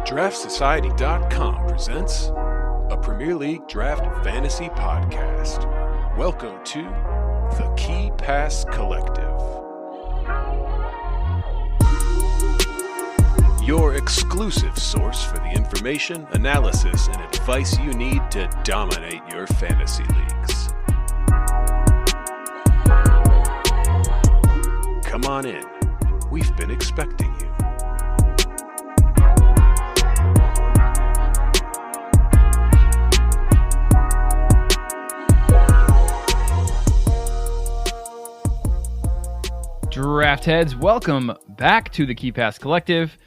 DraftSociety.com presents a Premier League Draft Fantasy Podcast. Welcome to the Key Pass Collective. Your exclusive source for the information, analysis, and advice you need to dominate your fantasy leagues. Come on in. We've been expecting you. Draft heads, welcome back to the Key Pass Collective.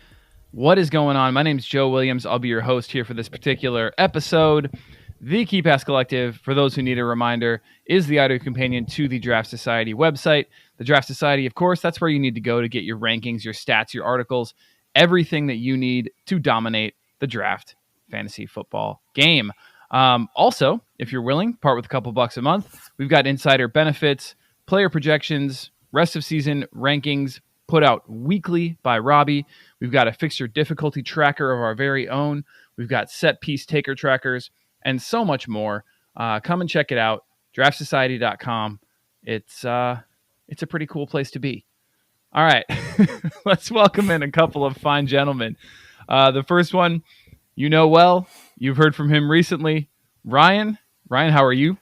What is going on? My name is Joe Williams. I'll be your host here for this particular episode. The Key Pass Collective, for those who need a reminder, is the audio companion to the Draft Society website. The Draft Society, of course, that's where you need to go to get your rankings, your stats, your articles, everything that you need to dominate the draft fantasy football game. Also, if you're willing, part with a couple bucks a month. We've got insider benefits, player projections, rest of season rankings put out weekly by Robbie. We've got a fixture difficulty tracker of our very own. We've got set piece taker trackers and so much more. Come and check it out. DraftSociety.com. It's a pretty cool place to be. All right, let's welcome in a couple of fine gentlemen. The first one, you know well, you've heard from him recently. Ryan, how are you?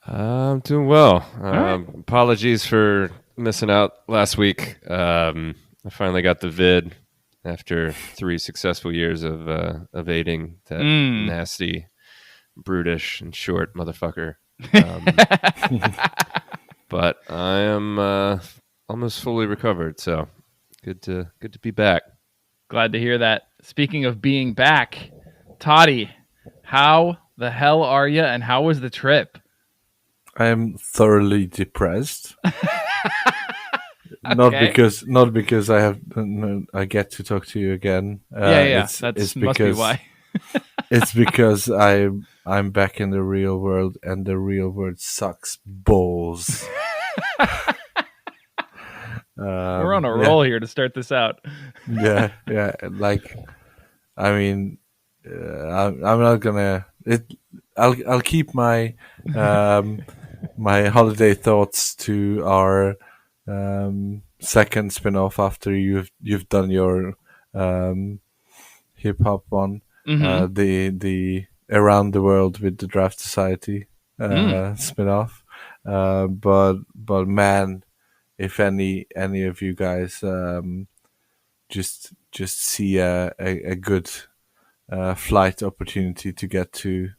I'm doing well. Right. Apologies for missing out last week. I finally got the vid after 3 successful years of evading that nasty, brutish, and short motherfucker. But I am almost fully recovered, so good to be back. Glad to hear that. Speaking of being back, Totti, how the hell are you, and how was the trip? I am thoroughly depressed. Not because I get to talk to you again. That's must be why. It's because I'm back in the real world, and the real world sucks balls. We're on a roll here to start this out. Yeah. Like, I mean, I'm not gonna. I'll keep my my holiday thoughts to our second spin-off after you've done your hip hop one, the Around the World with the Draft Society spin-off. But man, if any of you guys just see a good flight opportunity to get to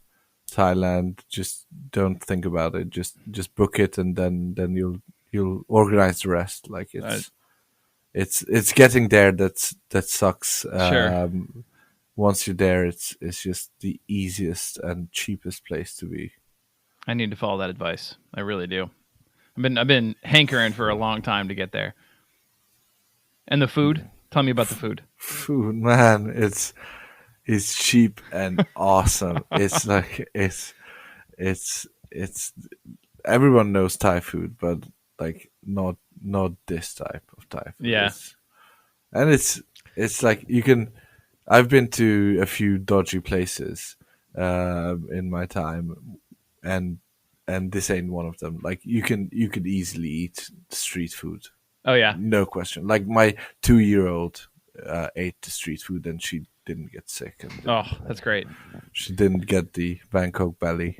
Thailand, just don't think about it. Just book it, and then you'll organize the rest. Like it's getting there that sucks. Sure. Once you're there, it's just the easiest and cheapest place to be. I need to follow that advice. I really do. I've been hankering for a long time to get there. And the food? Tell me about the food. Food, man, it's cheap and awesome. It's like it's everyone knows Thai food, but like not this type of Thai food. Yeah. And it's like you can. I've been to a few dodgy places in my time, and this ain't one of them. Like you could easily eat street food. Oh yeah, no question. Like my 2-year-old ate the street food, and she didn't get sick. And that's great. She didn't get the Bangkok belly.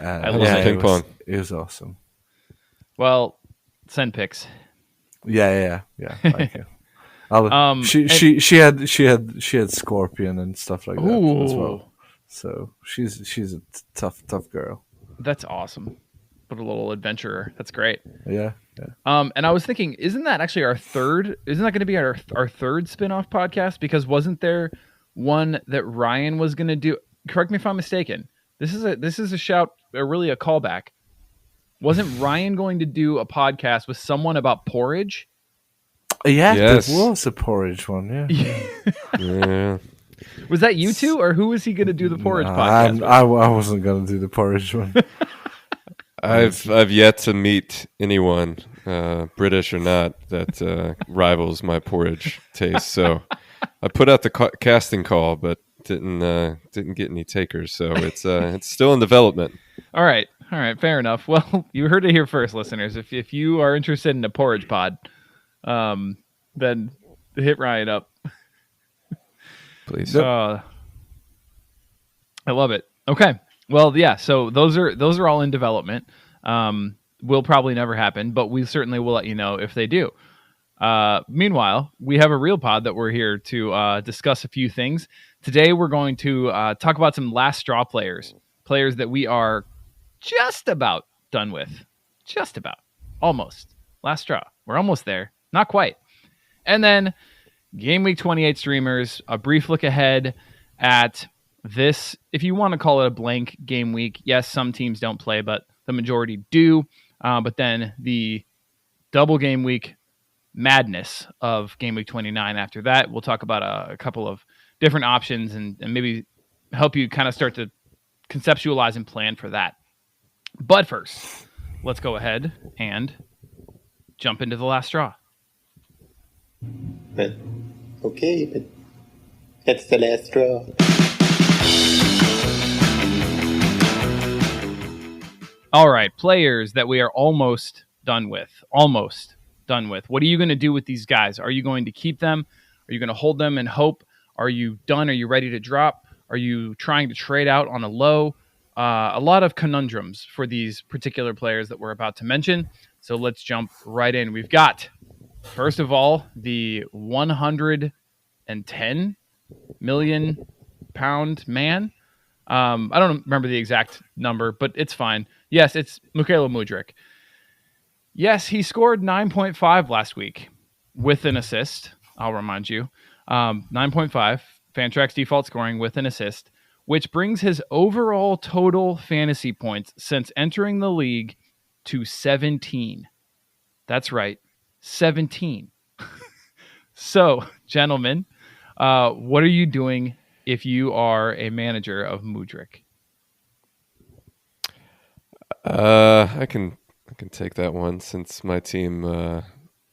I love ping pong. It was awesome. Well, send pics. Yeah. She had scorpion and stuff like that as well. So she's a tough girl. That's awesome. But a little adventurer. That's great. Yeah. And I was thinking, isn't that actually our third? Isn't that going to be our third spin-off podcast? Because wasn't there one that Ryan was going to do? Correct me if I'm mistaken. This is a shout, really a callback. Wasn't Ryan going to do a podcast with someone about porridge? Yeah, yes. There was a porridge one. Yeah. Yeah. Was that you two, or who was he going to do the porridge podcast with? I wasn't going to do the porridge one. I've yet to meet anyone, British or not, that rivals my porridge taste. So I put out the casting call, but didn't get any takers. So it's still in development. All right, fair enough. Well, you heard it here first, listeners. If you are interested in a porridge pod, then hit Ryan up. Please. I love it. Okay. Well, yeah. So those are all in development. Will probably never happen, but we certainly will let you know if they do. Meanwhile, we have a real pod that we're here to discuss a few things. Today, we're going to talk about some last straw players that we are just about done with. Just about. Almost. Last straw. We're almost there. Not quite. And then GW28 streamers, a brief look ahead at this, if you want to call it a blank game week. Yes, some teams don't play, but the majority do. But then the double game week madness of game week 29. After that, we'll talk about a couple of different options and maybe help you kind of start to conceptualize and plan for that. But first, let's go ahead and jump into the last straw. But that's the last straw. All right, players that we are almost done with. What are you going to do with these guys? Are you going to keep them? Are you going to hold them and hope? Are you done? Are you ready to drop? Are you trying to trade out on a low? A lot of conundrums for these particular players that we're about to mention. So let's jump right in. We've got, first of all, the 110 million pound man. I don't remember the exact number, but it's fine. Yes, it's Mykhailo Mudryk. Yes, he scored 9.5 last week with an assist. I'll remind you. 9.5, Fantrax default scoring with an assist, which brings his overall total fantasy points since entering the league to 17. That's right, 17. So, gentlemen, what are you doing if you are a manager of Mudryk? I can take that one since my team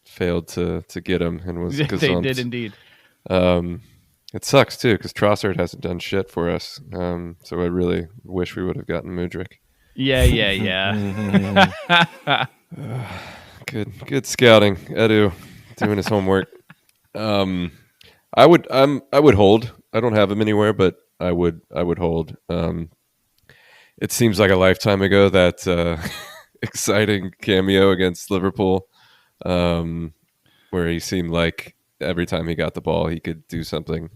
failed to get him and was gazumped. They did indeed. It sucks too because Trossard hasn't done shit for us. So I really wish we would have gotten Mudryk. Yeah. Good scouting, Edu, doing his homework. I would hold. I don't have him anywhere, but I would hold. It seems like a lifetime ago that exciting cameo against Liverpool, where he seemed like every time he got the ball, he could do something.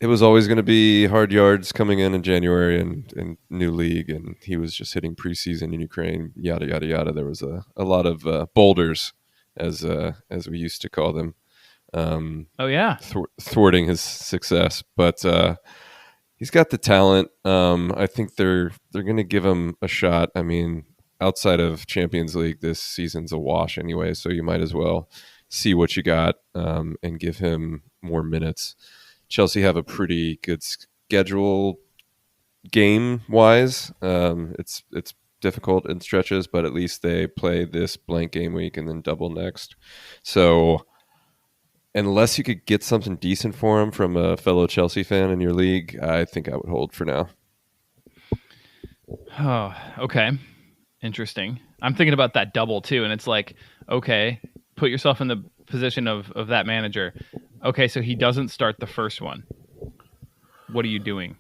It was always going to be hard yards coming in January and new league, and he was just hitting preseason in Ukraine, yada, yada, yada. There was a lot of boulders, as we used to call them. Thwarting his success, but he's got the talent. I think they're going to give him a shot. I mean, outside of Champions League, this season's a wash anyway, so you might as well see what you got and give him more minutes. Chelsea have a pretty good schedule game-wise. It's difficult in stretches, but at least they play this blank game week and then double next. So unless you could get something decent for him from a fellow Chelsea fan in your league, I think I would hold for now. Oh, okay. Interesting. I'm thinking about that double too, and it's like, okay, put yourself in the position of that manager. Okay, so he doesn't start the first one. What are you doing?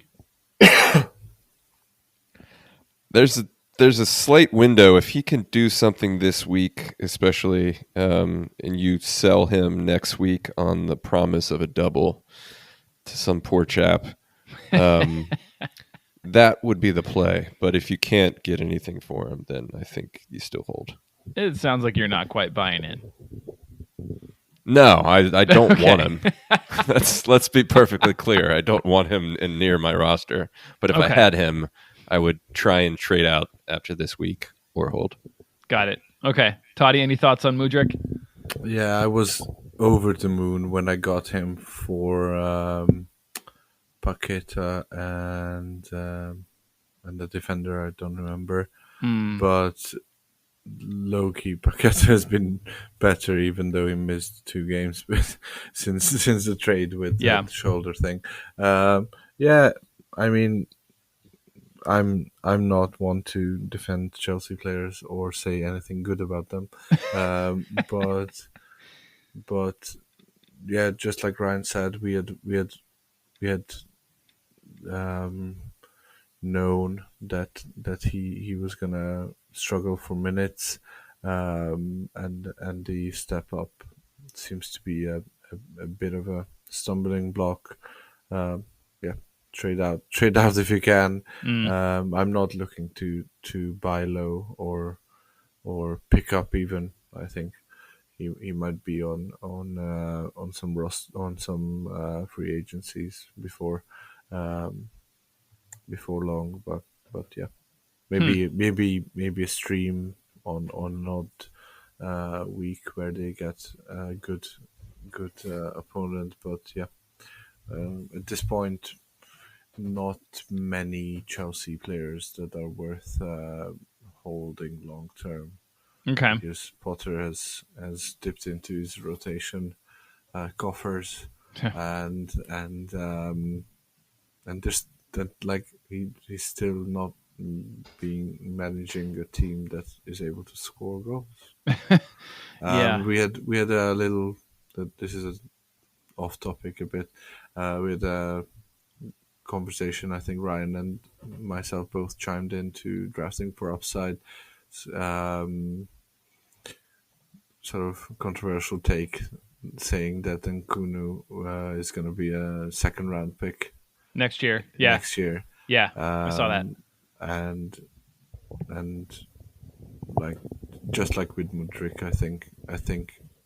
There's a slight window if he can do something this week, especially, and you sell him next week on the promise of a double to some poor chap. That would be the play. But if you can't get anything for him, then I think you still hold. It sounds like you're not quite buying in. No, I don't want him. Let's be perfectly clear. I don't want him in near my roster. But if I had him, I would try and trade out after this week or hold. Got it. Okay. Totti, any thoughts on Mudryk? Yeah, I was over the moon when I got him for Paqueta and the defender, I don't remember. But low key, Paqueta has been better, even though he missed 2 games since the trade with the shoulder thing. Yeah, I mean, I'm not one to defend Chelsea players or say anything good about them, but yeah, just like Ryan said, we had known that he was gonna struggle for minutes, and the step up seems to be a bit of a stumbling block. Yeah, trade out if you can. I'm not looking to buy low or pick up even. I think he might be on some free agencies before long, but yeah, maybe a stream on an odd week where they get a good opponent, but yeah, at this point, not many Chelsea players that are worth holding long term. Okay. Because Potter has dipped into his rotation coffers, and there's that, like, he's still not managing a team that is able to score goals. Yeah. We had a little. This is off topic a bit. We had a conversation. I think Ryan and myself both chimed into drafting for upside. Sort of controversial take, saying that Nkunu is going to be a second round pick next year. Yeah. Next year. Yeah. I saw that. And like, just like with Mudryk, I think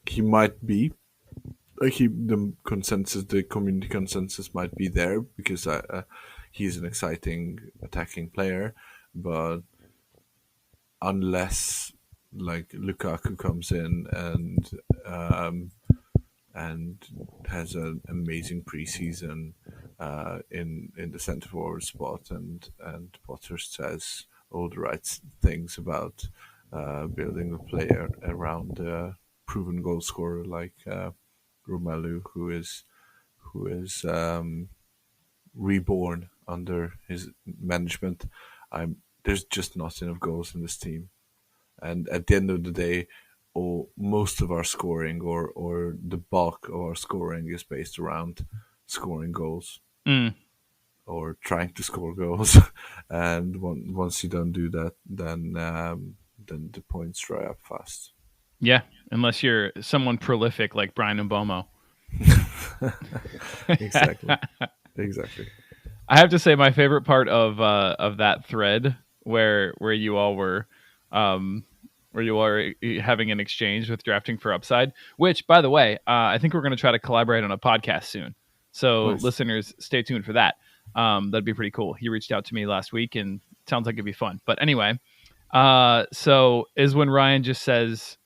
he might be like the community consensus might be there, because he's an exciting attacking player, but unless like Lukaku comes in and has an amazing preseason in the centre forward spot, and Potter says all the right things about building a player around a proven goal scorer like Romelu, who is reborn under his management. There's just not enough goals in this team, and at the end of the day, most of our scoring or the bulk of our scoring is based around scoring goals or trying to score goals. And once you don't do that, then the points dry up fast. Yeah, unless you're someone prolific like Brian Mbomo. Exactly. I have to say, my favorite part of that thread where you all were having an exchange with drafting for upside, which, by the way, I think we're going to try to collaborate on a podcast soon. So nice. Listeners, stay tuned for that. That'd be pretty cool. He reached out to me last week, and it sounds like it'd be fun. But anyway, so is when Ryan just says,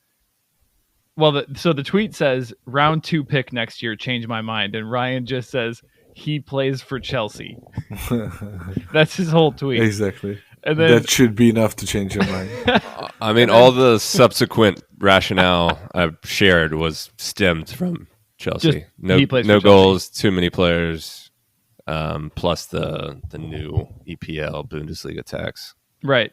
well, so the tweet says, round 2 pick next year, change my mind. And Ryan just says, he plays for Chelsea. That's his whole tweet. Exactly. And then, that should be enough to change your mind. I mean, all the subsequent rationale I've shared was stemmed from Chelsea. No goals, too many players, plus the new EPL Bundesliga tax. Right.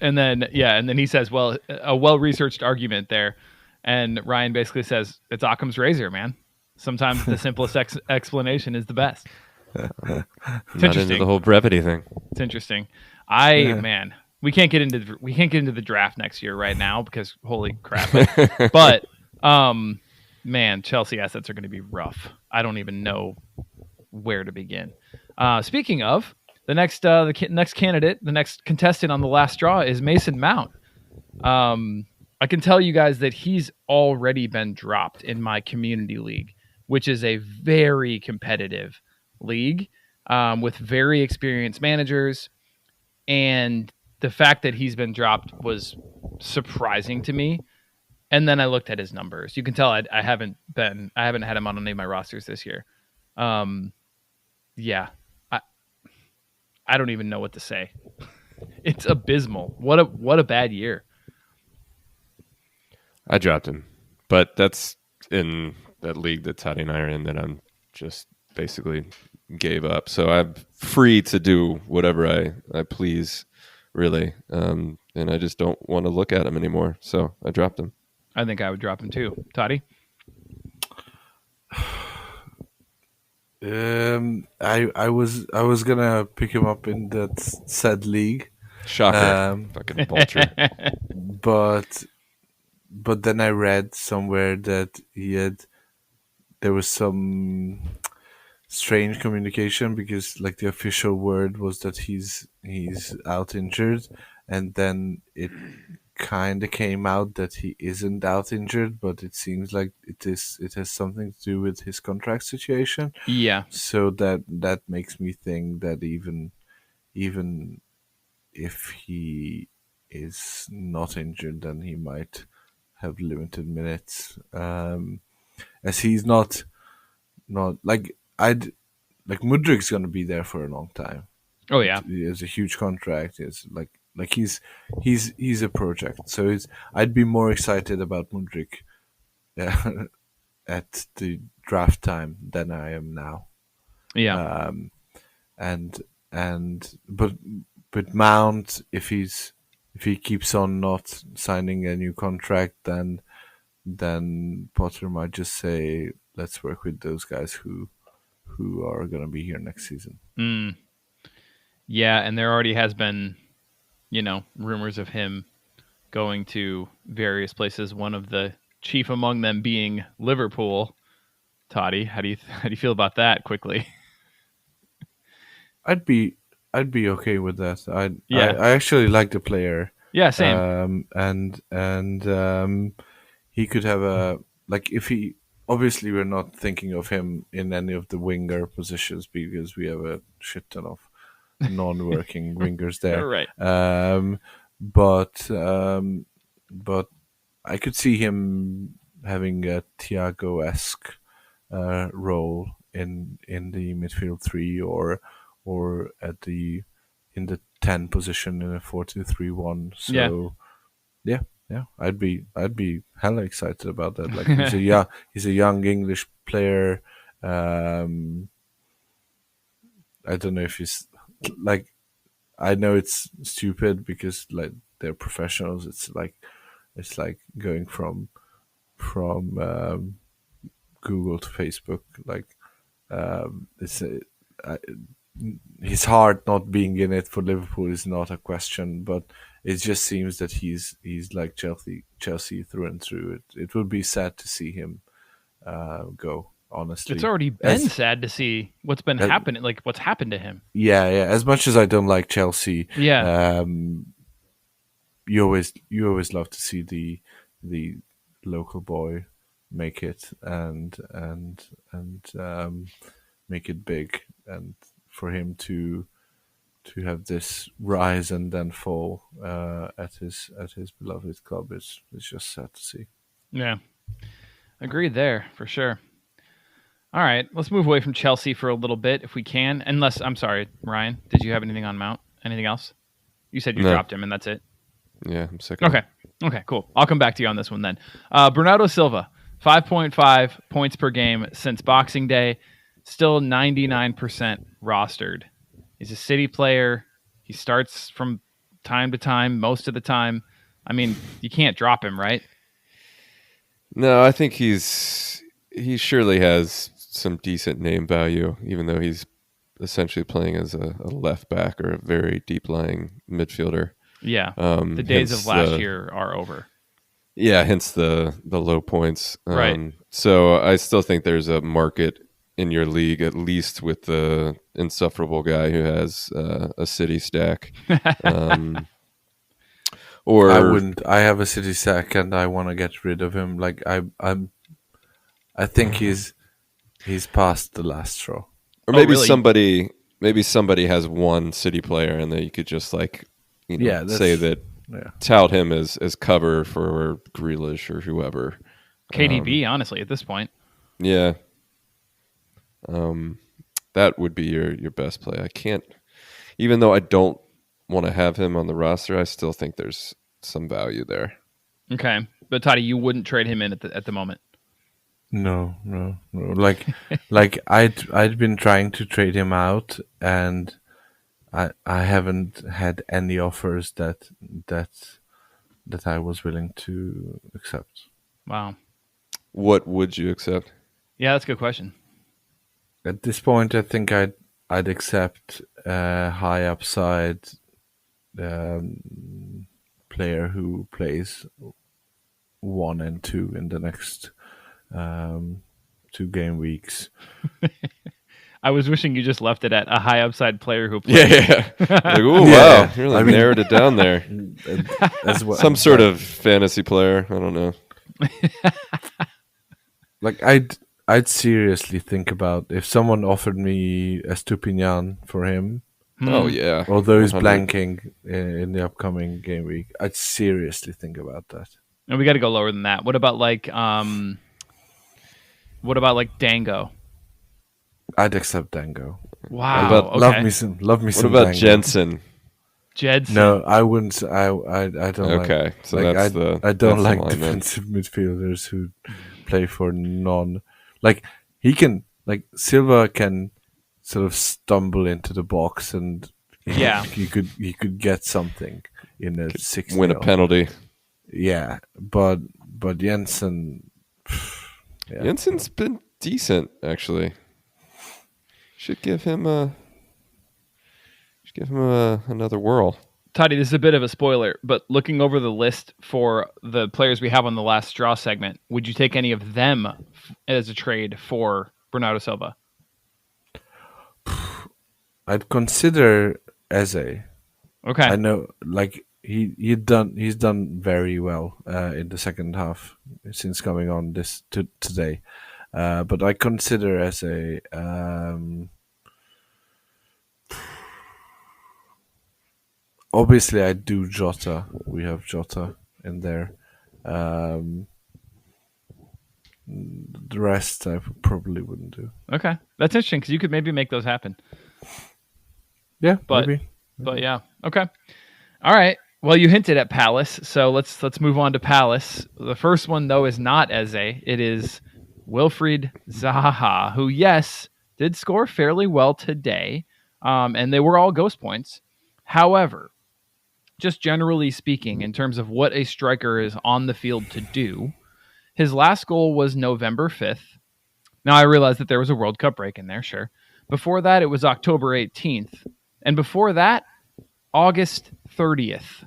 And then he says, well, a well-researched argument there. And Ryan basically says, it's Occam's razor, man. Sometimes the simplest explanation is the best. It's not into the whole brevity thing. It's interesting. Man, we can't get into the draft next year right now because holy crap. But man, Chelsea assets are going to be rough. I don't even know where to begin. Speaking of, the next candidate, the next contestant on the last straw is Mason Mount. I can tell you guys that he's already been dropped in my community league, which is a very competitive league with very experienced managers, and the fact that he's been dropped was surprising to me. And then I looked at his numbers. You can tell I haven't had him on any of my rosters this year. Yeah, I don't even know what to say. It's abysmal. What a bad year. I dropped him, but that's in that league that Totti and I are in that I'm just basically gave up. So I'm free to do whatever I please, really. And I just don't want to look at him anymore. So I dropped him. I think I would drop him too. Totti? I was gonna pick him up in that said league. Shocker. Fucking vulture. But then I read somewhere that there was some strange communication because like the official word was that he's out injured, and then it kind of came out that he isn't out injured, but it seems like it has something to do with his contract situation. Yeah. So that makes me think that even if he is not injured, then he might have limited minutes. As he's not like Mudrik's gonna be there for a long time. Oh yeah. He has a huge contract. It's like he's a project. So I'd be more excited about Mudrik at the draft time than I am now. Yeah. But Mount, if he keeps on not signing a new contract, then Potter might just say, let's work with those guys who are going to be here next season. Yeah, and there already has been, rumors of him going to various places. One of the chief among them being Liverpool. Totti, how do you feel about that? Quickly. I'd be okay with that. I actually like the player. Yeah, same. He could have if he, obviously we're not thinking of him in any of the winger positions because we have a shit ton of non-working wingers there. Right. But I could see him having a Thiago-esque role in the midfield three or in the 10 position in a 4-2-3-1. So yeah, I'd be hella excited about that. Like he's a young English player. I don't know if he's like, I know it's stupid because like they're professionals. It's like going from Google to Facebook. Like his heart not being in it for Liverpool is not a question, but it just seems that he's like Chelsea through and through. It would be sad to see him go. Honestly, it's already been sad to see what's been happening, like what's happened to him. Yeah. As much as I don't like Chelsea, you always love to see the local boy make it and make it big, and for him to have this rise and then fall at his beloved club is just sad to see. Yeah, agreed there for sure. All right, let's move away from Chelsea for a little bit if we can. Unless, I'm sorry, Ryan, did you have anything on Mount? Anything else? You said you dropped him and that's it. Yeah, I'm sick of it. Okay, cool. I'll come back to you on this one then. Bernardo Silva, 5.5 points per game since Boxing Day. Still 99% rostered. He's a City player. He starts from time to time, most of the time. I mean, you can't drop him, right? No, I think he surely has some decent name value, even though he's essentially playing as a left back or a very deep lying midfielder. Yeah, the days of last year are over. Yeah, hence the low points. Right. So I still think there's a market in your league, at least with the insufferable guy who has a City stack. Or I wouldn't. I have a City stack and I want to get rid of him. Like I think he's past the last straw. Or maybe really? somebody has one City player and then you could just say that tout him as cover for Grealish or whoever. KDB, honestly, at this point. Yeah. That would be your best play. I can't, even though I don't want to have him on the roster, I still think there's some value there. Okay, but Totti, you wouldn't trade him in at the moment. No. Like I'd been trying to trade him out, and I haven't had any offers that I was willing to accept. Wow. What would you accept? Yeah, that's a good question. At this point, I think I'd accept a high upside player who plays 1 and 2 in the next 2 game weeks. I was wishing you just left it at a high upside player who plays. Yeah. Like, ooh, Yeah. wow. You really narrowed it down there. As well, Some sort of fantasy player. I don't know. like I'd seriously think about if someone offered me a Stupinian for him, Oh, yeah. although he's 100. blanking in the upcoming game week. I'd seriously think about that. And we got to go lower than that. What about like Dango? I'd accept Dango. Wow. But okay. Love me some. What Dango. about Jensen? Jedson. No, I wouldn't. I don't. Okay, like, so like, that's I don't that's like the line then. defensive midfielders who play for non. Like he can. Like Silva can sort of stumble into the box and Yeah. he could get something in a 6 Win a penalty. Yeah, but Jensen. Yeah. Jensen's been decent, actually. Should give him another whirl. Totti, this is a bit of a spoiler, but looking over the list for the players we have on the last straw segment, would you take any of them as a trade for Bernardo Silva? I'd consider Eze. Okay. I know, like he's done very well in the second half since coming on today, but I consider Eze. Obviously, I do Jota. We have Jota in there. The rest I probably wouldn't do. Okay. That's interesting because you could maybe make those happen. Yeah, But maybe. But yeah. Okay. All right. Well, you hinted at Palace, so let's move on to Palace. The first one though is not Eze. It is Wilfried Zaha, who yes did score fairly well today, and they were all ghost points. However, just generally speaking, in terms of what a striker is on the field to do, his last goal was November 5th. Now, I realize that there was a World Cup break in there, sure. Before that, it was October 18th. And before that, August 30th.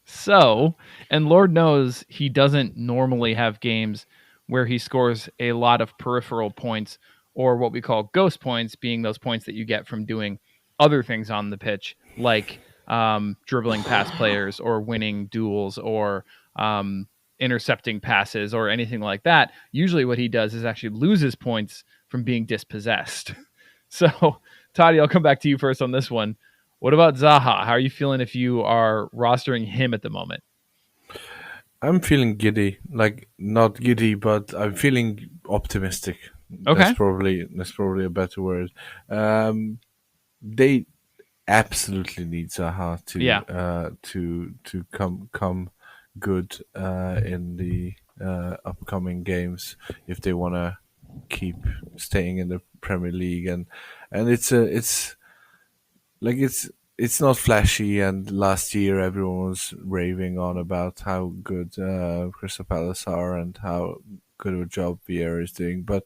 So, and Lord knows he doesn't normally have games where he scores a lot of peripheral points, or what we call ghost points, being those points that you get from doing other things on the pitch, like dribbling past players or winning duels or intercepting passes or anything like that. Usually what he does is actually loses points from being dispossessed. So, Totti, I'll come back to you first on this one. What about Zaha? How are you feeling if you are rostering him at the moment? I'm feeling giddy. Like not giddy, but I'm feeling optimistic. Okay. That's probably a better word. They absolutely need Zaha to come good in the upcoming games if they want to keep staying in the Premier League, and it's not flashy. And last year everyone was raving on about how good Crystal Palace are and how good of a job Vieira is doing, but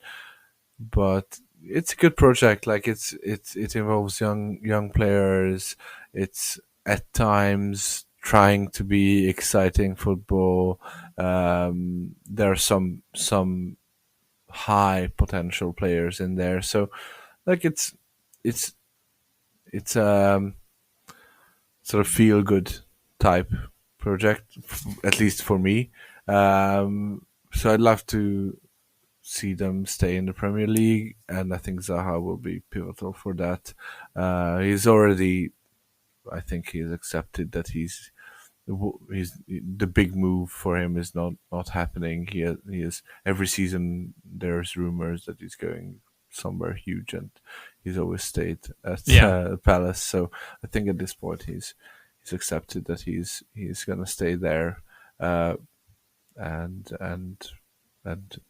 it's a good project. Like it involves young players. It's at times trying to be exciting football. There are some high potential players in there. So like it's sort of feel good type project, at least for me. So I'd love to see them stay in the Premier League, and I think Zaha will be pivotal for that. He's already, I think he's accepted that he's the big move for him is not happening. He is every season there's rumors that he's going somewhere huge, and he's always stayed at Palace. So I think at this point he's accepted that he's gonna stay there, and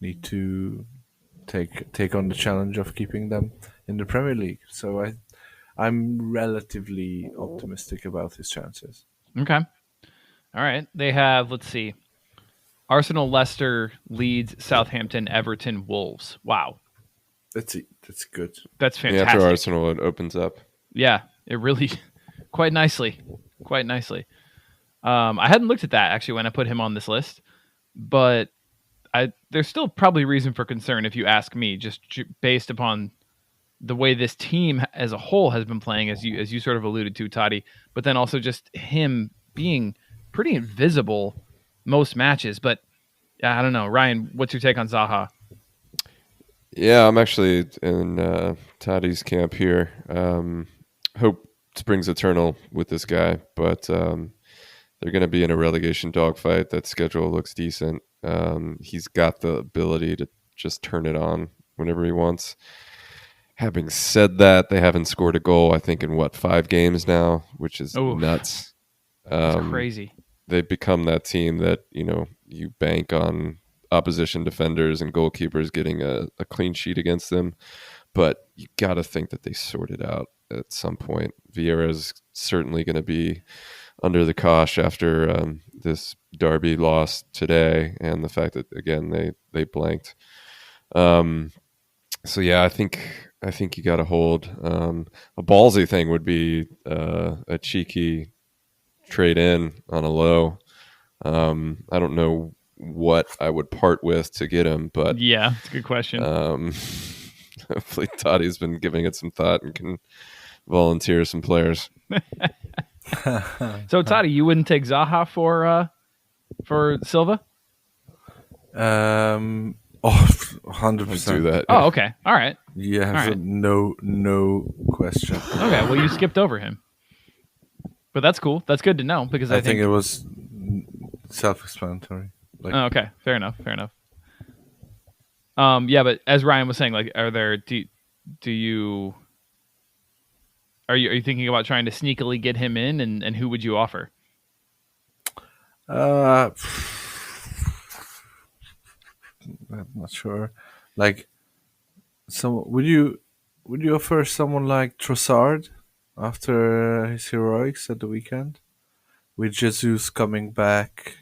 need to take on the challenge of keeping them in the Premier League. So I'm relatively optimistic about his chances. Okay. All right. They have, let's see, Arsenal, Leicester, Leeds, Southampton, Everton, Wolves. Wow. That's good. That's fantastic. Yeah, after Arsenal, it opens up. Yeah, it really, quite nicely. Quite nicely. I hadn't looked at that, actually, when I put him on this list. But there's still probably reason for concern, if you ask me, just based upon the way this team as a whole has been playing, as you sort of alluded to, Totti, but then also just him being pretty invisible most matches. But I don't know. Ryan, what's your take on Zaha? Yeah, I'm actually in Toddy's camp here. Hope springs eternal with this guy, but they're going to be in a relegation dogfight. That schedule looks decent. He's got the ability to just turn it on whenever he wants. Having said that, they haven't scored a goal, I think, in 5 games now, which is nuts. That's crazy. They've become that team that, you bank on opposition defenders and goalkeepers getting a clean sheet against them. But you got to think that they sort it out at some point. Vieira's certainly going to be under the cosh after this Derby loss today, and the fact that, again, they blanked. So yeah, I think you got to hold. A ballsy thing would be a cheeky trade in on a low. I don't know what I would part with to get him, but yeah, it's a good question. Hopefully Toddy's been giving it some thought and can volunteer some players. So Totti, you wouldn't take Zaha for Silva? 100%. Do that. Oh, okay. All right. Yeah, All right. no question. Okay, well, you skipped over him. But that's cool. That's good to know, because I think it was self-explanatory. Oh, okay, fair enough. Yeah, but as Ryan was saying, are you thinking about trying to sneakily get him in, and who would you offer? I'm not sure. Would you offer someone like Trossard after his heroics at the weekend, with Jesus coming back?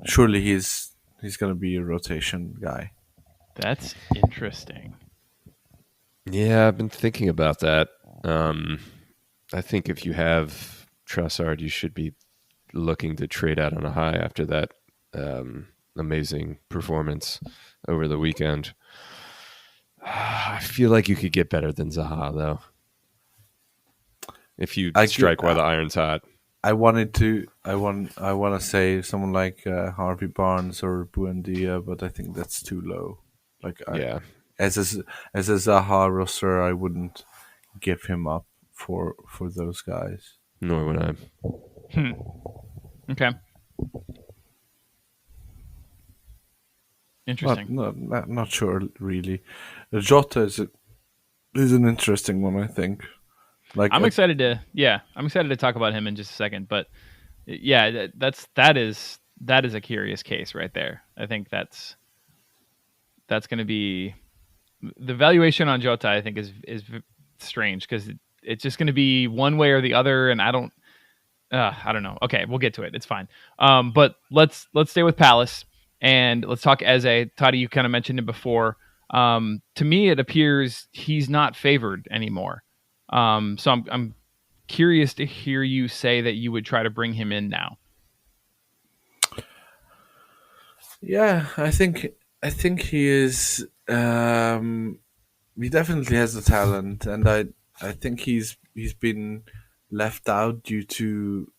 Surely he's going to be a rotation guy. That's interesting. Yeah, I've been thinking about that. I think if you have Trossard, you should be looking to trade out on a high after that amazing performance over the weekend. I feel like you could get better than Zaha, though, if you strike while the iron's hot. I want to say someone like Harvey Barnes or Buendia, but I think that's too low. As a Zaha roster, I wouldn't give him up for those guys. Nor would I. Okay. Interesting. Not sure really. Jota is an interesting one, I think. I'm excited to talk about him in just a second, but yeah, that is a curious case right there. I think that's going to be the valuation on Jota. I think is strange, because it's just going to be one way or the other, and I don't know. Okay, we'll get to it. It's fine. But let's stay with Palace, and let's talk Eze. Totti, you kind of mentioned it before. To me, it appears he's not favored anymore. So I'm curious to hear you say that you would try to bring him in now. Yeah, I think he is. He definitely has the talent, and I think he's been left out due to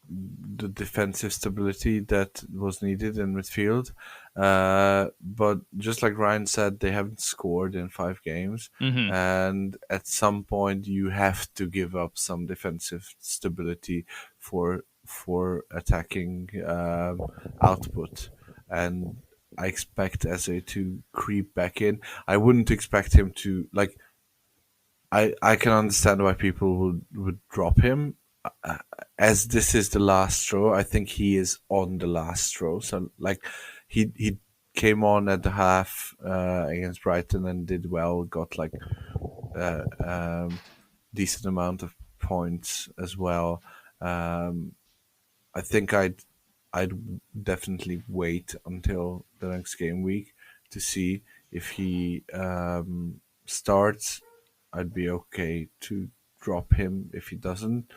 the defensive stability that was needed in midfield. But just like Ryan said, they haven't scored in 5 games. Mm-hmm. And at some point you have to give up some defensive stability for attacking output. And I expect Eze to creep back in. I wouldn't expect him to like. I can understand why people would drop him. As this is the last straw, I think he is on the last straw. So like, he came on at the half against Brighton and did well. Got like decent amount of points as well. I think I'd definitely wait until the next game week to see if he starts. I'd be okay to drop him if he doesn't,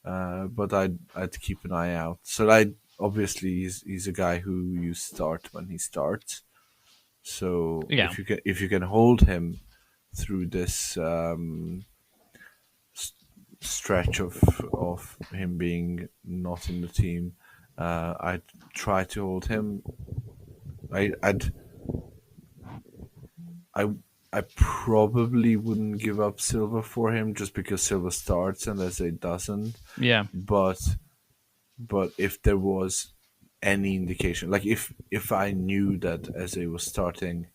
but I'd keep an eye out. So I obviously he's a guy who you start when he starts. So Yeah. if you can hold him through this stretch of him being not in the team, I'd try to hold him. I probably wouldn't give up Silva for him just because Silva starts and Eze doesn't. Yeah. But if there was any indication, like if I knew that Eze was starting,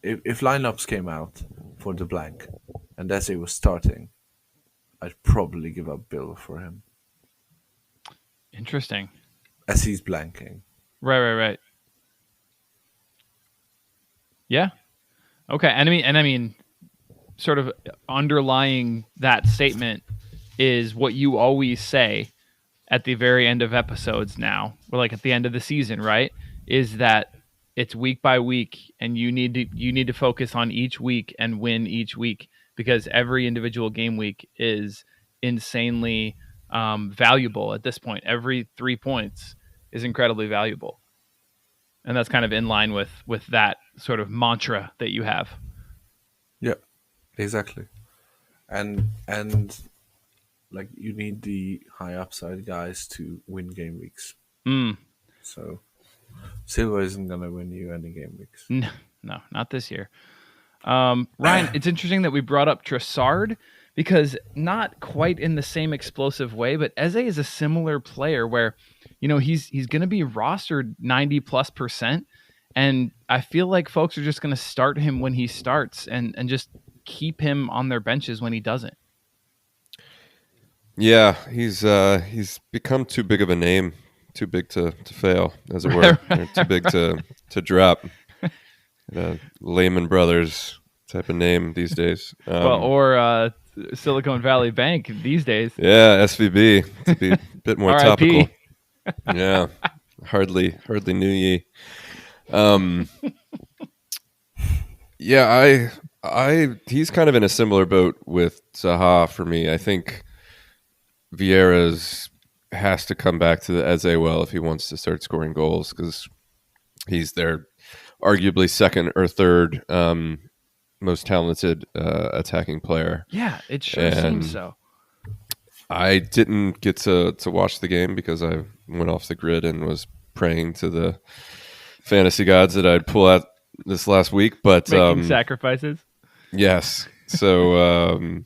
if lineups came out for the blank and Eze was starting, I'd probably give up Bill for him Interesting. as he's blanking. Right. Yeah. Okay. And I mean, sort of underlying that statement is what you always say at the very end of episodes now, or like at the end of the season, right? Is that it's week by week, and you need to focus on each week and win each week, because every individual game week is insanely valuable at this point. Every 3 points is incredibly valuable. And that's kind of in line with that sort of mantra that you have. Yeah, exactly. And like you need the high upside guys to win game weeks. So Silva isn't gonna win you any game weeks. No, not this year. Ryan, it's interesting that we brought up Trossard, because not quite in the same explosive way, but Eze is a similar player where, he's going to be rostered 90+%. And I feel like folks are just going to start him when he starts and just keep him on their benches when he doesn't. Yeah, he's become too big of a name, too big to fail, as it were, or too big to drop. Lehman Brothers type of name these days. Or Silicon Valley Bank these days. Yeah, SVB to be a bit more topical. RIP. Yeah, hardly knew ye. Yeah, he's kind of in a similar boat with Zaha for me. I think Vieira's has to come back to the Eze well if he wants to start scoring goals, because he's their arguably second or third most talented attacking player. Yeah, it sure seems so. I didn't get to watch the game because I went off the grid and was praying to the fantasy gods that I'd pull out this last week. But making sacrifices. Yes. So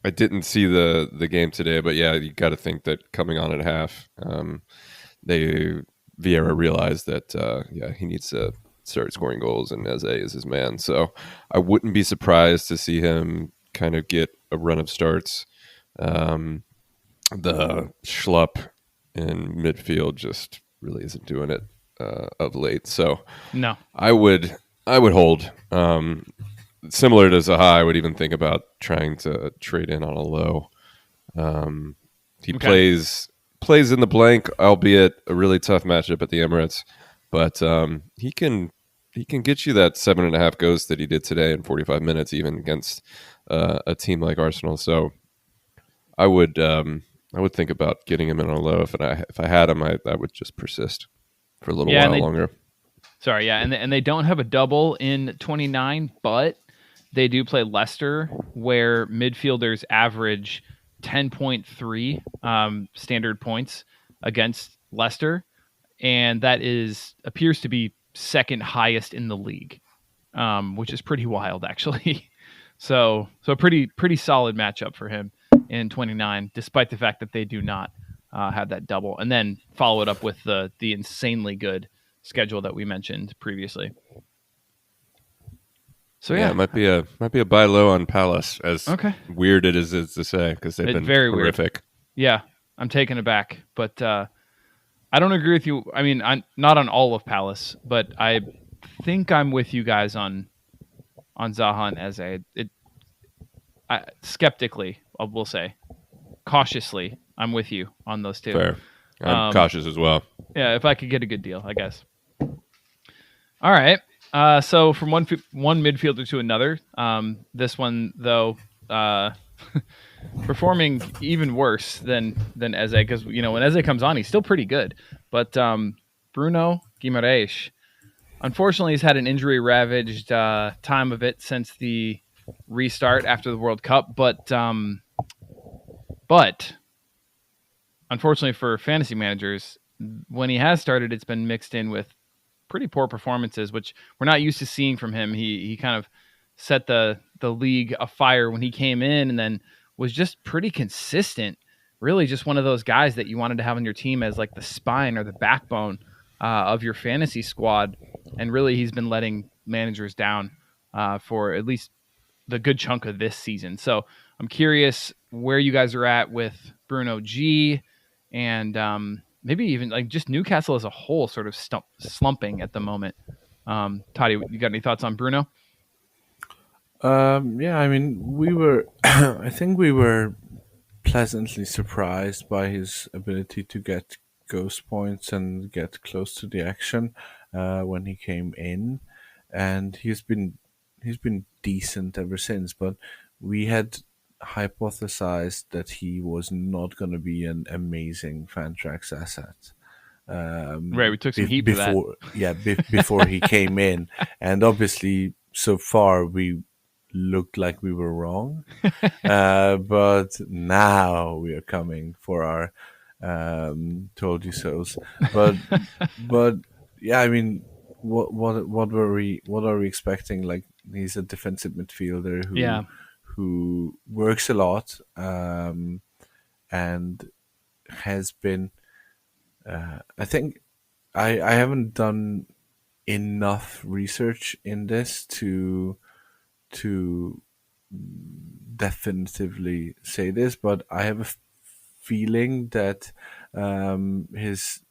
I didn't see the game today, but yeah, you got to think that coming on at half, Vieira realized that he needs to start scoring goals, and Eze is his man. So I wouldn't be surprised to see him kind of get a run of starts. The schlupp in midfield just really isn't doing it of late. So no, I would hold. Similar to Zaha, I would even think about trying to trade in on a low. He plays in the blank, albeit a really tough matchup at the Emirates, but he can get you that 7.5 goals that he did today in 45 minutes, even against a team like Arsenal. So I would think about getting him in on a low. If I had him, I would just persist for a little while longer. Sorry, yeah, and they don't have a double in 29, but they do play Leicester, where midfielders average 10.3 standard points against Leicester, and that appears to be second highest in the league, which is pretty wild, actually. So pretty solid matchup for him in 29, despite the fact that they do not had that double, and then follow it up with the insanely good schedule that we mentioned previously. So it might be a buy low on Palace, as weird it is to say, because they've been very horrific. Weird. Yeah, I'm taken aback, but I don't agree with you. I mean, I'm not on all of Palace, but I think I'm with you guys on Zaha and Eze. Skeptically, I will say, cautiously, I'm with you on those two. Fair. I'm cautious as well. Yeah, if I could get a good deal, I guess. All right. So from one midfielder to another, this one though performing even worse than Eze, because when Eze comes on, he's still pretty good. But Bruno Guimaraes, unfortunately, he's had an injury ravaged time of it since the restart after the World Cup. But unfortunately for fantasy managers, when he has started, it's been mixed in with pretty poor performances, which we're not used to seeing from him. He kind of set the league afire when he came in, and then was just pretty consistent. Really just one of those guys that you wanted to have on your team as like the spine or the backbone of your fantasy squad. And really he's been letting managers down for at least the good chunk of this season. So I'm curious where you guys are at with Bruno G, and maybe even like just Newcastle as a whole sort of slumping at the moment. Totti, you got any thoughts on Bruno? Yeah, I mean, I think we were pleasantly surprised by his ability to get ghost points and get close to the action when he came in, and he's been decent ever since. But we had hypothesized that he was not going to be an amazing Fantrax asset. Right, we took some heat before, for that. Yeah, before he came in, and obviously so far we looked like we were wrong, but now we are coming for our told you so's. But yeah, I mean, what are we expecting? Like, he's a defensive midfielder who works a lot and has been. I think I haven't done enough research in this to definitively say this, but I have a feeling that his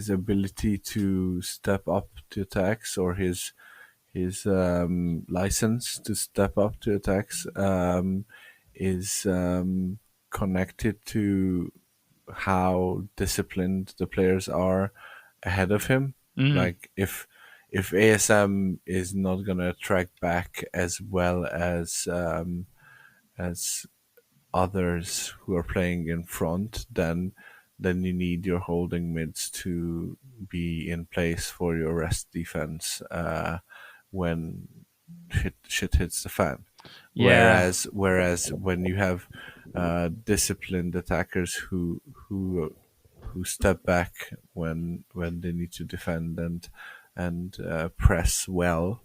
ability to step up to attacks, or his license to step up to attacks is connected to how disciplined the players are ahead of him. Like if ASM is not going to track back as well as others who are playing in front, then you need your holding mids to be in place for your rest defense when shit hits the fan. Yeah. Whereas when you have disciplined attackers who step back when they need to defend and press well,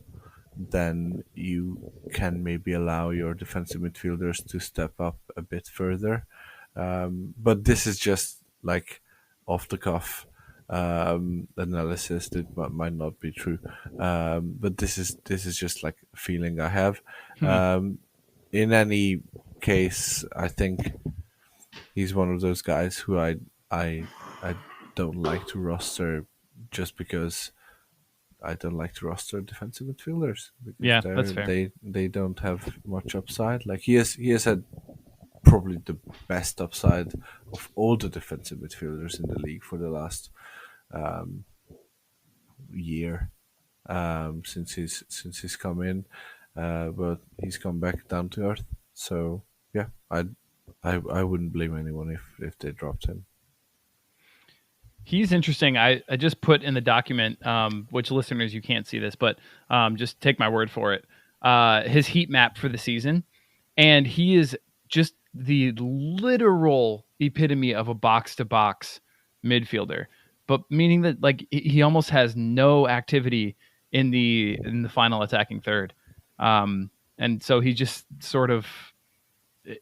then you can maybe allow your defensive midfielders to step up a bit further. But this is just like off the cuff analysis that might not be true. But this is just like a feeling I have. In any case, I think he's one of those guys who I don't like to roster, just because I don't like to roster defensive midfielders, because that's fair. They don't have much upside. Like he has had probably the best upside of all the defensive midfielders in the league for the last year since he's come in, but he's come back down to earth. So yeah, I wouldn't blame anyone if they dropped him. He's interesting. I just put in the document, which listeners, you can't see this, but just take my word for it, his heat map for the season. And he is just the literal epitome of a box-to-box midfielder, but meaning that like he almost has no activity in the final attacking third. And so he just sort of,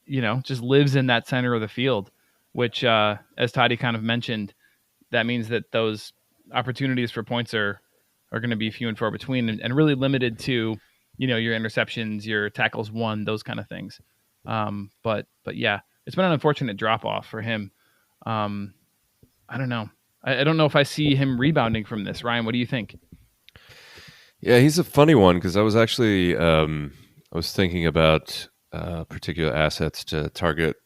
just lives in that center of the field. which, as Totti kind of mentioned, that means that those opportunities for points are going to be few and far between, and really limited to, your interceptions, your tackles won, those kind of things. But yeah, it's been an unfortunate drop off for him. I don't know. I don't know if I see him rebounding from this. Ryan, what do you think? Yeah, he's a funny one because I was actually I was thinking about particular assets to target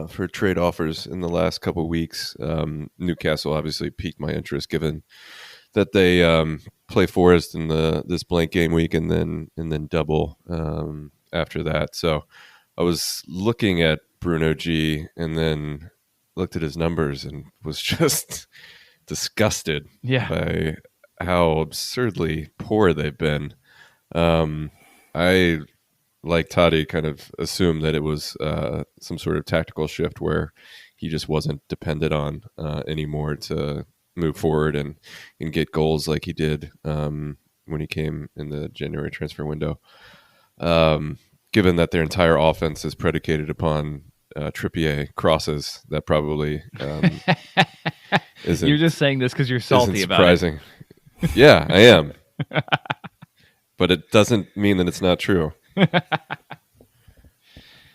for trade offers in the last couple of weeks. Newcastle obviously piqued my interest given that they play Forest in this blank game week and then double after that. So I was looking at Bruno G and then looked at his numbers and was just disgusted by how absurdly poor they've been. I, like Totti, kind of assumed that it was some sort of tactical shift where he just wasn't dependent on anymore to move forward and get goals like he did when he came in the January transfer window. Given that their entire offense is predicated upon Trippier crosses, that probably isn't. You're just saying this because you're salty about surprising. Yeah, I am. But it doesn't mean that it's not true.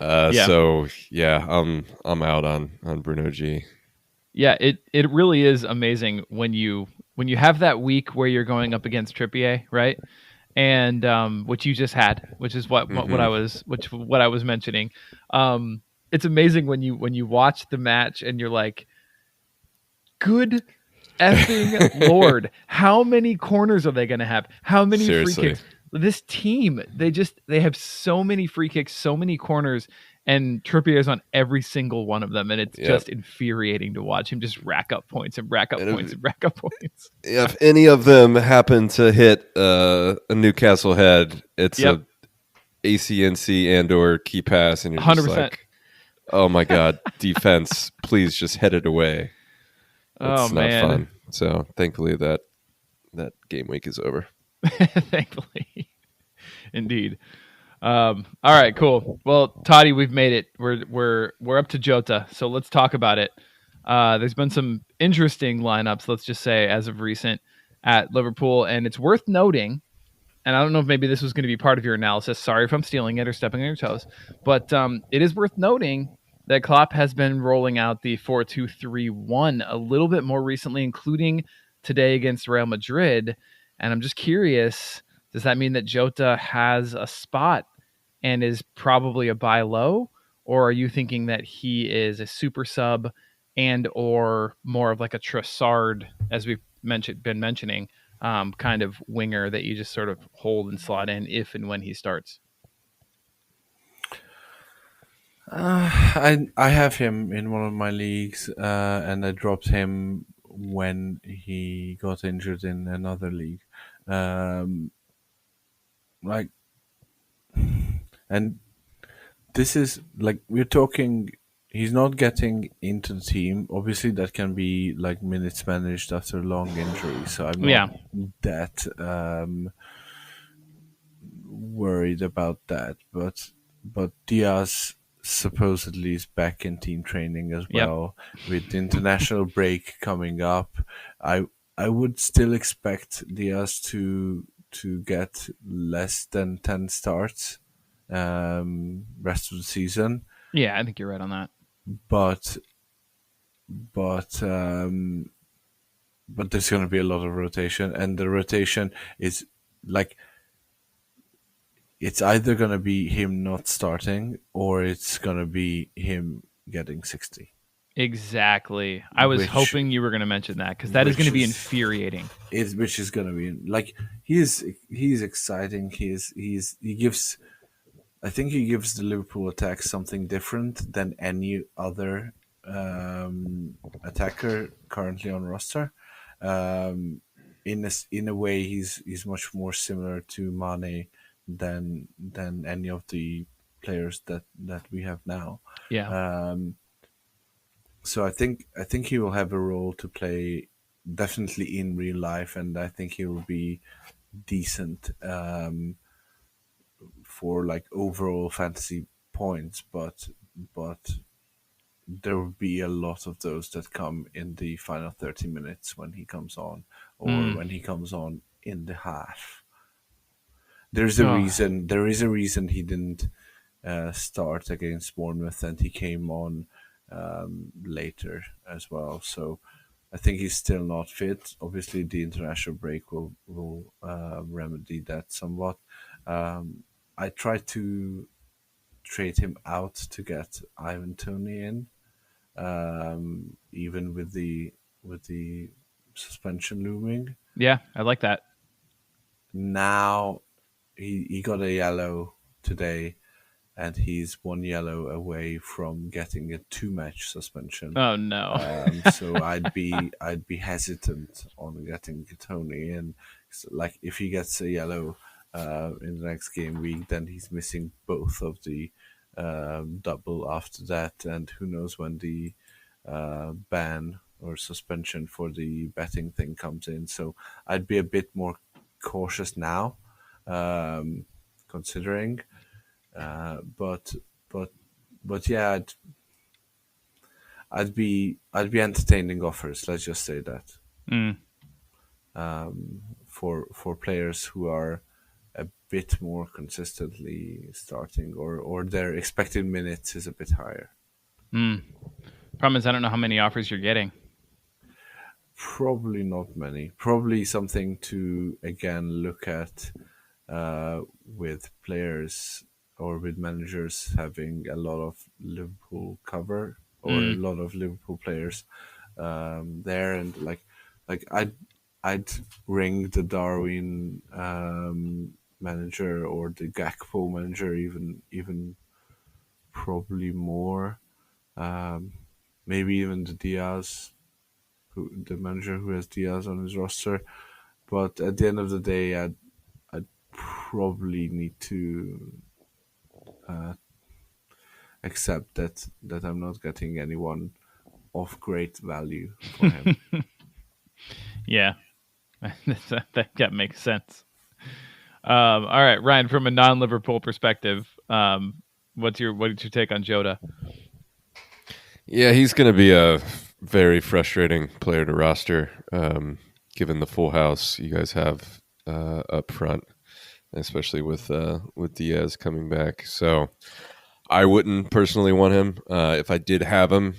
So yeah, I'm out on Bruno G. Yeah, it really is amazing when you have that week where you're going up against Trippier, right? And which you just had, which is what I was mentioning. It's amazing when you watch the match and you're like, good effing Lord, how many corners are they going to have? How many free kicks? This team, they have so many free kicks, so many corners, and Trippier's on every single one of them, and it's just infuriating to watch him just rack up points and rack up points and rack up points. If any of them happen to hit a Newcastle head, it's a ACNC and or key pass, and you're 100%. Just like, oh my God, defense, please just head it away. It's not fun. So thankfully that game week is over. Thankfully. Indeed. All right, cool. Well, Totti, we've made it. We're up to Jota, so let's talk about it. There's been some interesting lineups, let's just say, as of recent at Liverpool, and it's worth noting, and I don't know if maybe this was going to be part of your analysis. Sorry if I'm stealing it or stepping on your toes, but it is worth noting that Klopp has been rolling out the 4-2-3-1 a little bit more recently, including today against Real Madrid. And I'm just curious, does that mean that Jota has a spot and is probably a buy low? Or are you thinking that he is a super sub and or more of like a Trossard, as we've been mentioning, kind of winger that you just sort of hold and slot in if and when he starts? I have him in one of my leagues, and I dropped him when he got injured in another league. And this is like, we're talking, he's not getting into the team. Obviously, that can be like minutes managed after a long injury. So I'm not that worried about that. But Diaz supposedly is back in team training as well. With the international break coming up. I would still expect Diaz to get less than 10 starts rest of the season. Yeah, I think you're right on that. But there's going to be a lot of rotation, and the rotation is like, it's either going to be him not starting or it's going to be him getting 60. Exactly. I was hoping you were going to mention that, because that is going to be infuriating. Which is going to be like, he's exciting. I think he gives the Liverpool attack something different than any other attacker currently on roster. In a way, he's much more similar to Mane than any of the players that we have now. Yeah. So I think he will have a role to play, definitely in real life, and I think he will be decent for like overall fantasy points. But there will be a lot of those that come in the final 30 minutes when he comes on, or Mm. when he comes on in the half. There's a Oh. reason. There is a reason he didn't start against Bournemouth, and he came on later as well. So I think he's still not fit. Obviously, the international break will remedy that somewhat. I tried to trade him out to get Ivan Toney in, even with the suspension looming. Yeah, I like that. Now he got a yellow today, and he's one yellow away from getting a 2-match suspension. Oh no. So I'd be hesitant on getting Tony in. So, like, if he gets a yellow in the next game week, then he's missing both of the double after that, and who knows when the ban or suspension for the betting thing comes in. So I'd be a bit more cautious now, considering. But yeah, I'd be entertaining offers. Let's just say that Mm. for players who are a bit more consistently starting, or their expected minutes is a bit higher. Problem is, I don't know how many offers you're getting. Probably not many. Probably something to again look at with players or with managers having a lot of Liverpool cover, or a lot of Liverpool players there, and like I'd ring the Darwin manager, or the Gakpo manager, even probably more, maybe even the Diaz, the manager who has Diaz on his roster. But at the end of the day, I'd probably need to accept that I'm not getting anyone of great value for him. Yeah, that makes sense. All right, Ryan, from a non-Liverpool perspective, what's your take on Jota? Yeah, he's going to be a very frustrating player to roster, given the full house you guys have up front, especially with Diaz coming back. So I wouldn't personally want him. If I did have him,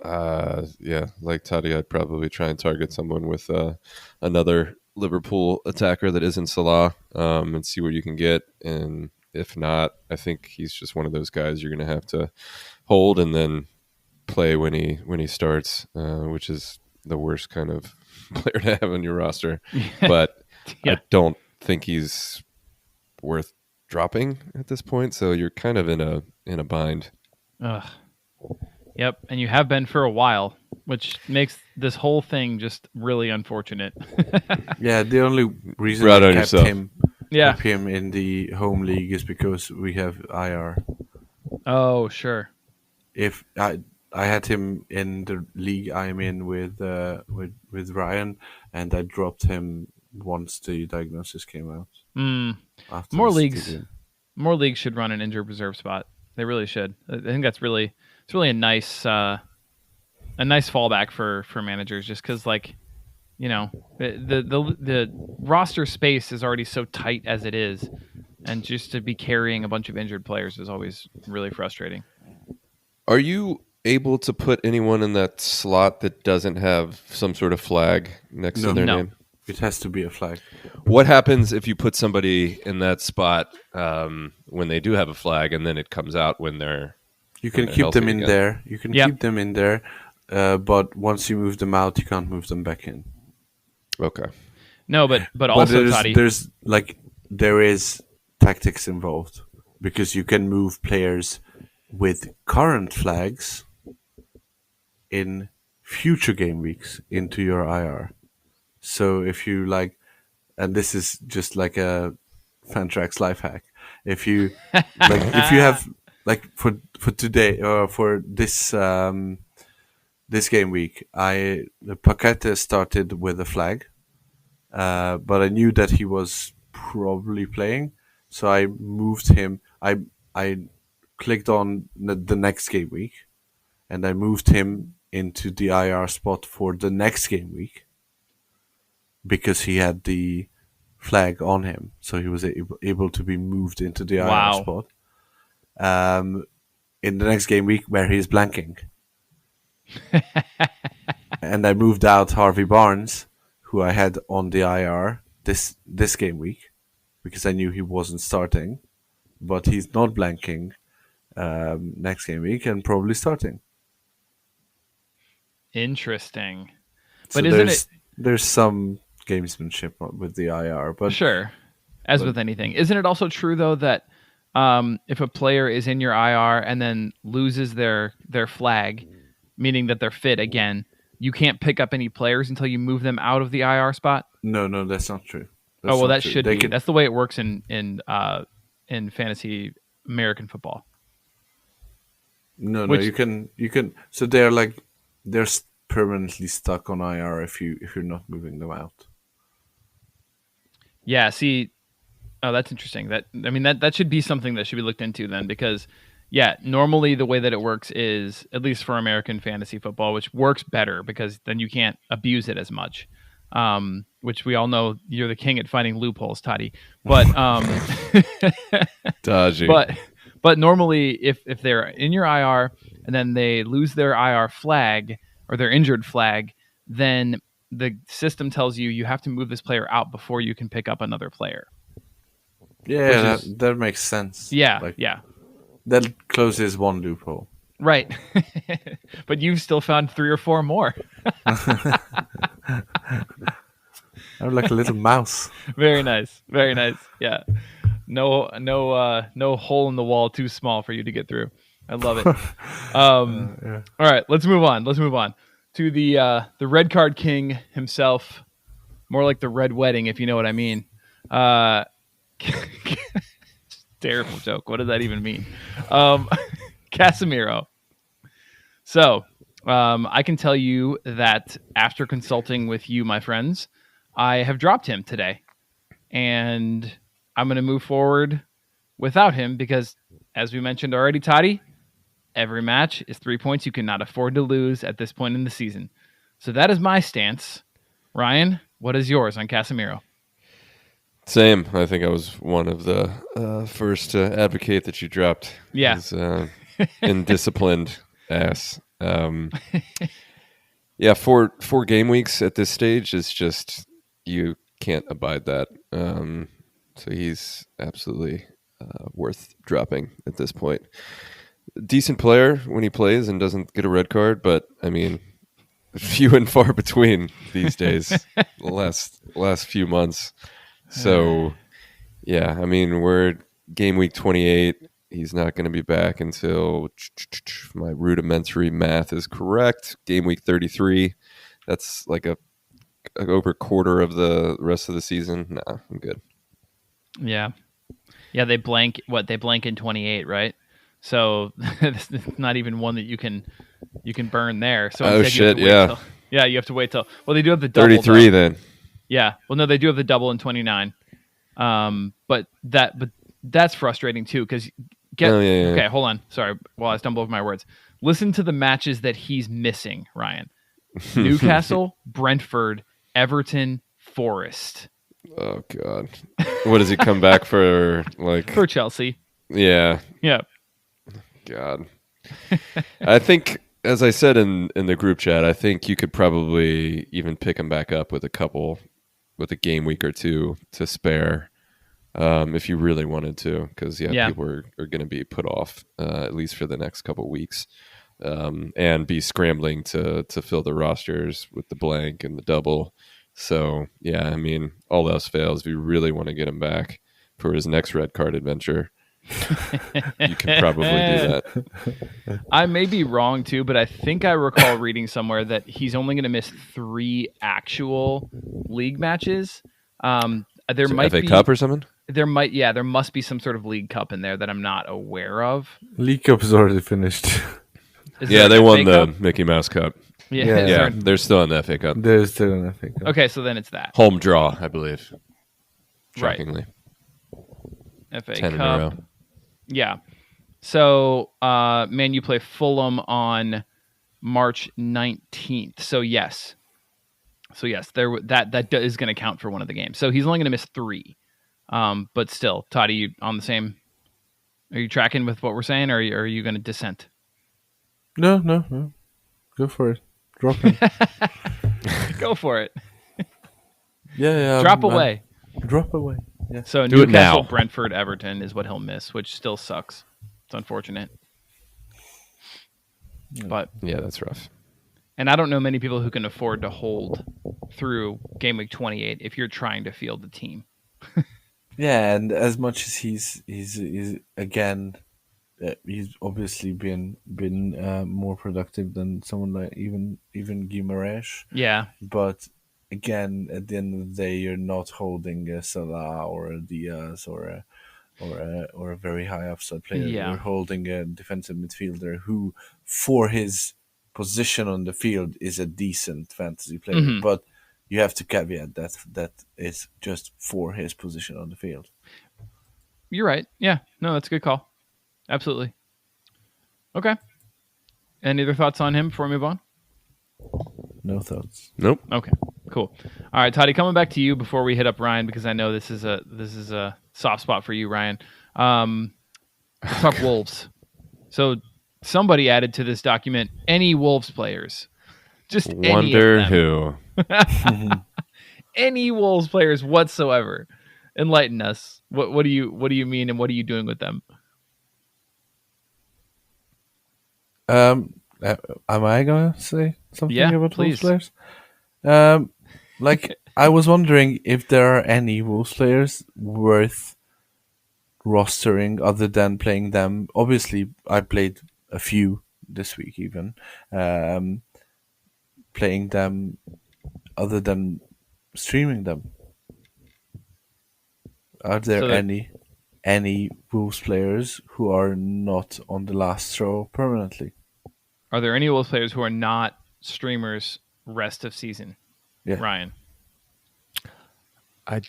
like Totti, I'd probably try and target someone with another Liverpool attacker that isn't Salah, and see what you can get. And if not, I think he's just one of those guys you're going to have to hold and then play when he starts, which is the worst kind of player to have on your roster. But Yeah. I don't think he's worth dropping at this point. So you're kind of in a bind. Ugh. Yep, and you have been for a while, which makes this whole thing just really unfortunate. Yeah, the only reason Right I on kept yourself. him Yeah. kept him in the home league is because we have IR. Oh, sure. If I had him in the league I'm in with Ryan, and I dropped him once the diagnosis came out. After More the leagues, City game. more leagues should run an injured reserve spot. They really should. I think it's really a nice fallback for managers, just because, like, you know, the roster space is already so tight as it is, and just to be carrying a bunch of injured players is always really frustrating. Are you able to put anyone in that slot that doesn't have some sort of flag next to their No. name? It has to be a flag. What happens if you put somebody in that spot when they do have a flag, and then it comes out when they're You can they're keep them healthy in again? there. You can Yep. keep them in there, but once you move them out, you can't move them back in. Okay. No, but But also, Totti, there is tactics involved, because you can move players with current flags in future game weeks into your IR. So if you like, and this is just like a Fantrax life hack. If you if you have for today, or for this this game week, the Paquete started with a flag, but I knew that he was probably playing, so I moved him. I clicked on the next game week, and I moved him into the IR spot for the next game week because he had the flag on him, so he was able to be moved into the IR spot. In the next game week where he's blanking. And I moved out Harvey Barnes, who I had on the IR this game week, because I knew he wasn't starting, but he's not blanking next game week and probably starting. Interesting. But so there's some gamesmanship with the IR, but sure, with anything. Isn't it also true though that if a player is in your IR and then loses their flag, meaning that they're fit again, you can't pick up any players until you move them out of the IR spot? No, that's not true. That should be. That's the way it works in fantasy American football. No, you can. So they're permanently stuck on IR if you're not moving them out. Yeah. See. Oh, that's interesting. That should be something that should be looked into then, because normally the way that it works is, at least for American fantasy football, which works better because then you can't abuse it as much. Which we all know you're the king at finding loopholes, Totti. But dodgy. But normally if they're in your IR and then they lose their IR flag or their injured flag, then the system tells you have to move this player out before you can pick up another player. Yeah, that makes sense. Yeah, That closes one loophole. Right. But you've still found 3 or 4 more. I'm like a little mouse. Very nice. Very nice. Yeah. No hole in the wall too small for you to get through. I love it. All right, let's move on. To the red card king himself. More like the red wedding, if you know what I mean. Terrible joke. What does that even mean? Casemiro. So, I can tell you that after consulting with you, my friends, I have dropped him today. And I'm going to move forward without him because, as we mentioned already, Totti, every match is 3 points you cannot afford to lose at this point in the season. So that is my stance. Ryan, what is yours on Casemiro? Same. I think I was one of the first to advocate that you dropped. Yeah. His, indisciplined ass. Four game weeks at this stage is just, you can't abide that. So he's absolutely worth dropping at this point. Decent player when he plays and doesn't get a red card, but I mean, few and far between these days. the last few months. So, yeah, I mean, we're game week 28. He's not going to be back until, my rudimentary math is correct, game week 33. That's like over a quarter of the rest of the season. Nah, I'm good. Yeah. Yeah, they blank in 28, right? So it's not even one that you can burn there. So shit, you have to wait till. Well, they do have the double 33 though. then. Yeah. Well, no, they do have the double in 29. But that's frustrating too because Okay, hold on. Sorry, while I stumble over my words. Listen to the matches that he's missing, Ryan. Newcastle, Brentford, Everton, Forest. Oh God. What does he come back for? For Chelsea. Yeah. Yeah. God. I think, as I said in the group chat, I think you could probably even pick him back up with a game week or two to spare, if you really wanted to, because people are going to be put off at least for the next couple of weeks, and be scrambling to fill the rosters with the blank and the double. So yeah, I mean, all else fails, if you really want to get him back for his next red card adventure, you can probably do that. I may be wrong too, but I think I recall reading somewhere that he's only going to miss 3 actual league matches. There might FA be Cup or something. There must be some sort of league cup in there that I'm not aware of. League Cup is already finished. They won the Mickey Mouse Cup. Yeah, they're still in the FA Cup. They're still in the FA Cup. Okay, so then it's that home draw, I believe. Shockingly, FA 10 Cup. in a row. Yeah. So, Man U play Fulham on March 19th. So yes, that is going to count for one of the games. So he's only going to miss 3. But still, Totti, you on the same? Are you tracking with what we're saying, or are you going to dissent? No. Go for it. Drop him. Go for it. Yeah. Drop away. Drop away. Yeah. So Do it Newcastle, now. Brentford, Everton is what he'll miss, which still sucks. It's unfortunate. But Yeah, that's rough. and I don't know many people who can afford to hold through game week 28 if you're trying to field the team. Yeah, and as much as he's again, he's obviously been more productive than someone like even Guimaraes. Yeah. But again, at the end of the day, you're not holding a Salah or a Diaz or a very high upside player. Yeah. You're holding a defensive midfielder who, for his position on the field, is a decent fantasy player. Mhm. But you have to caveat that is just for his position on the field. You're right. Yeah. No, that's a good call. Absolutely. Okay. Any other thoughts on him before we move on? No thoughts. Nope. Okay. Cool. All right, Totti, coming back to you before we hit up Ryan, because I know this is a soft spot for you, Ryan. Let's talk Wolves. So somebody added to this document any Wolves players. Just Wonder any of them. who. Any Wolves players whatsoever. Enlighten us. What do you mean, and what are you doing with them? Am I gonna say something Yeah, about please. Wolves players? Like I was wondering if there are any Wolves players worth rostering other than playing them. Obviously, I played a few this week, even playing them other than streaming them. Are there So that- any Wolves players who are not on the last throw permanently? Are there any Wolves players who are not streamers rest of season? Yeah. Ryan. I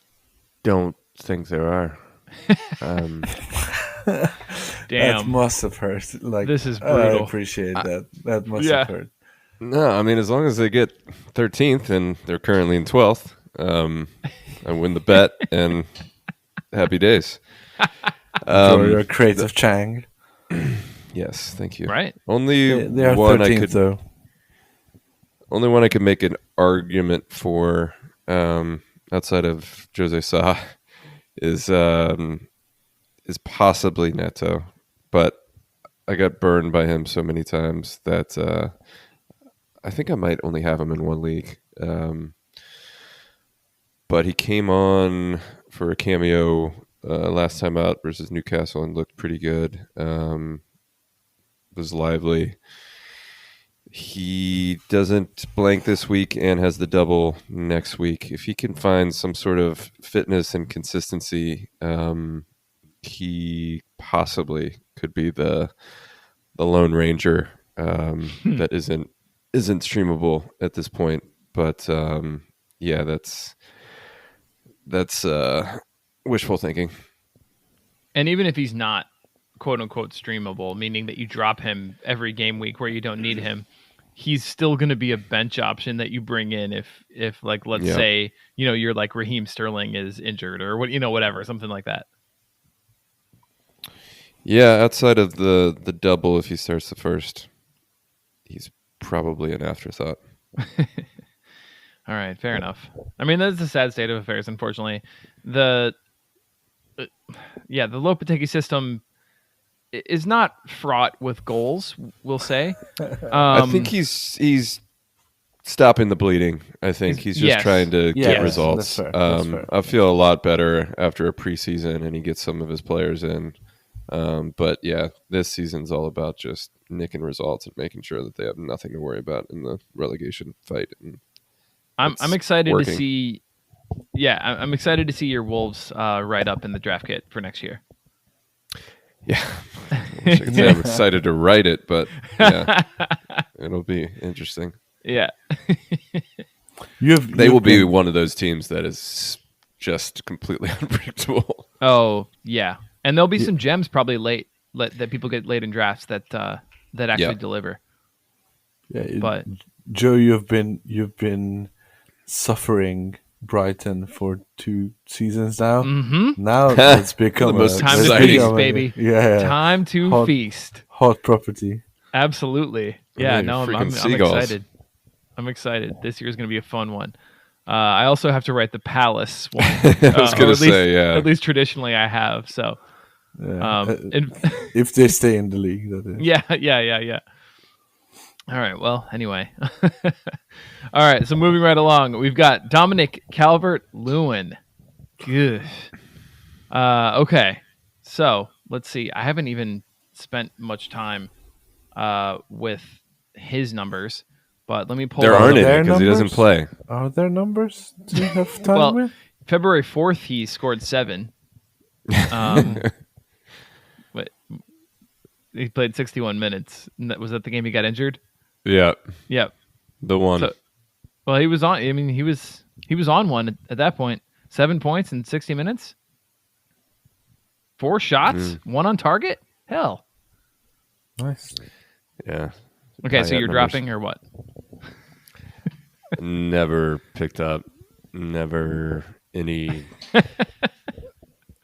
don't think there are. Damn. That must have hurt. Like This is I brutal. appreciate that. That must Yeah. have hurt. No, I mean, as long as they get 13th and they're currently in 12th, I win the bet and happy days. Enjoy your creative Chang. Yes, thank you. Right. Only They are one 13th I could, though. only one I could make an argument for, outside of Jose Sa, is possibly Neto, but I got burned by him so many times that I think I might only have him in one league. But he came on for a cameo last time out versus Newcastle and looked pretty good. Was lively. He doesn't blank this week and has the double next week. If he can find some sort of fitness and consistency, he possibly could be the Lone Ranger that isn't streamable at this point. But yeah, that's wishful thinking. And even if he's not quote unquote streamable, meaning that you drop him every game week where you don't need him, he's still going to be a bench option that you bring in if like, let's say, you're like Raheem Sterling is injured or whatever, something like that. Yeah, outside of the double, if he starts the first, he's probably an afterthought. All right, fair enough. I mean, that's a sad state of affairs, unfortunately. The Lopetegui system is not fraught with goals, we'll say. I think he's stopping the bleeding. I think he's just trying to get results. That's fair. I feel a lot better after a preseason and he gets some of his players in. But yeah, this season's all about just nicking results and making sure that they have nothing to worry about in the relegation fight. And I'm excited working. to see. Yeah, I'm excited to see your Wolves write up in the draft kit for next year. Yeah, I wish I could say I'm excited to write it, but yeah, it'll be interesting. Yeah. They will be one of those teams that is just completely unpredictable. Oh yeah, and there'll be some gems probably late that people get late in drafts that actually deliver. But Joe, you've been suffering Brighton for 2 seasons now. Now let's become The most time to exciting. feast, baby. Yeah. Time to feast. Hot property. Absolutely. Yeah, Hey, no, I'm seagulls. excited. I'm excited. This year's going to be a fun one. I also have to write the Palace one. I was going to say, yeah. At least traditionally I have. So, Yeah. If they stay in the league, that is. Yeah. All right. Well, anyway. All right. So moving right along, we've got Dominic Calvert-Lewin. Good. Okay. So let's see. I haven't even spent much time with his numbers, but let me pull. There up aren't some- any because he doesn't play. Are there numbers to have time Well, with? February 4th, he scored 7. But he played 61 minutes. Was that the game he got injured? Yeah, Yep. the one. So, well, he was on. I mean, he was on one at that point. 7 points in 60 minutes. 4 shots, 1 on target. Hell. Nice. Yeah. Okay, so High you're numbers. dropping or what? Never picked up. Never any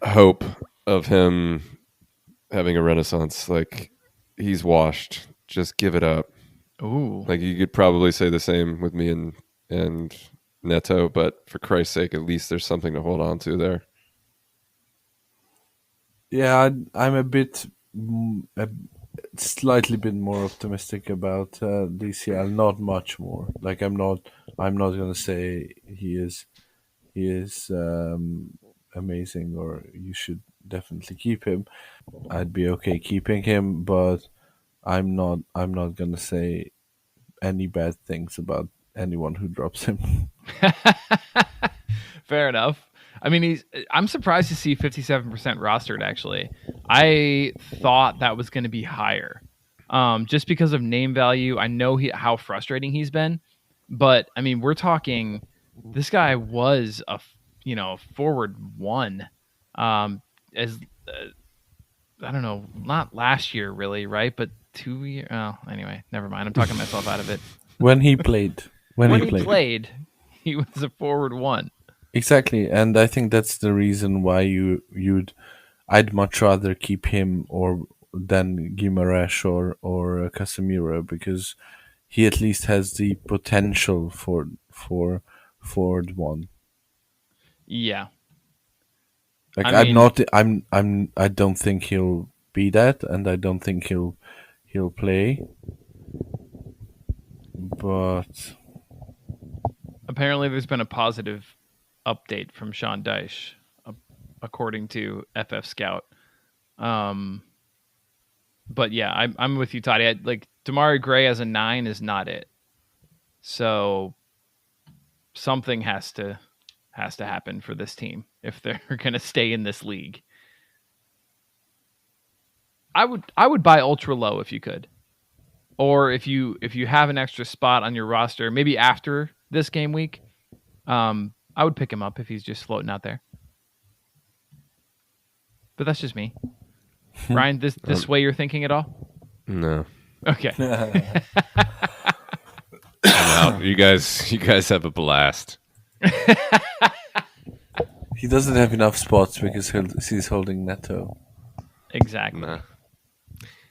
hope of him having a renaissance. Like, he's washed. Just give it up. Ooh. Like, you could probably say the same with me and Neto, but for Christ's sake, at least there's something to hold on to there. Yeah, I'm a bit, slightly bit more optimistic about DCL. Not much more. Like I'm not gonna say he is amazing or you should definitely keep him. I'd be okay keeping him, but I'm not gonna say any bad things about anyone who drops him. Fair enough. I mean, I'm surprised to see 57% rostered, actually. I thought that was going to be higher. Just because of name value. I know how frustrating he's been. But, I mean, we're talking... This guy was a forward 1. I don't know, not last year, really, right? But 2 years... Oh, anyway, never mind. I'm talking myself out of it. When he played. When he played, he was a forward 1. Exactly, and I think that's the reason why I'd much rather keep him than Guimaraes or Casemiro, because he at least has the potential for forward 1. Yeah. Like I I don't think he'll be that, and I don't think he'll play. But apparently there's been a positive update from Sean Dyche, according to FF Scout. But yeah, I'm with you, Totti. Like Damari Gray as a 9 is not it. So something has to happen for this team if they're going to stay in this league. I would buy ultra low if you could, or if you have an extra spot on your roster, maybe after this game week. I would pick him up if he's just floating out there. But that's just me. Ryan, this way you're thinking at all? No. Okay. I'm out. You guys have a blast. he doesn't have enough spots because he's holding Neto. Exactly. Nah.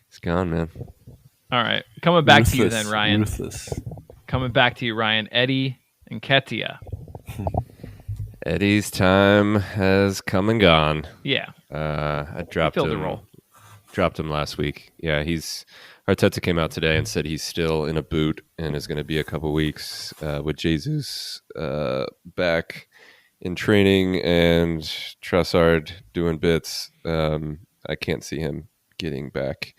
He's gone, man. All right. Coming back to you Ruthless, then, Ryan. Ruthless. Coming back to you, Ryan. Eddie and Ketia. Eddie's time has come and gone. Yeah. I dropped filled the him. role. Dropped him last week. Yeah, Arteta came out today and said he's still in a boot and is going to be a couple weeks with Jesus back in training and Trossard doing bits. I can't see him getting back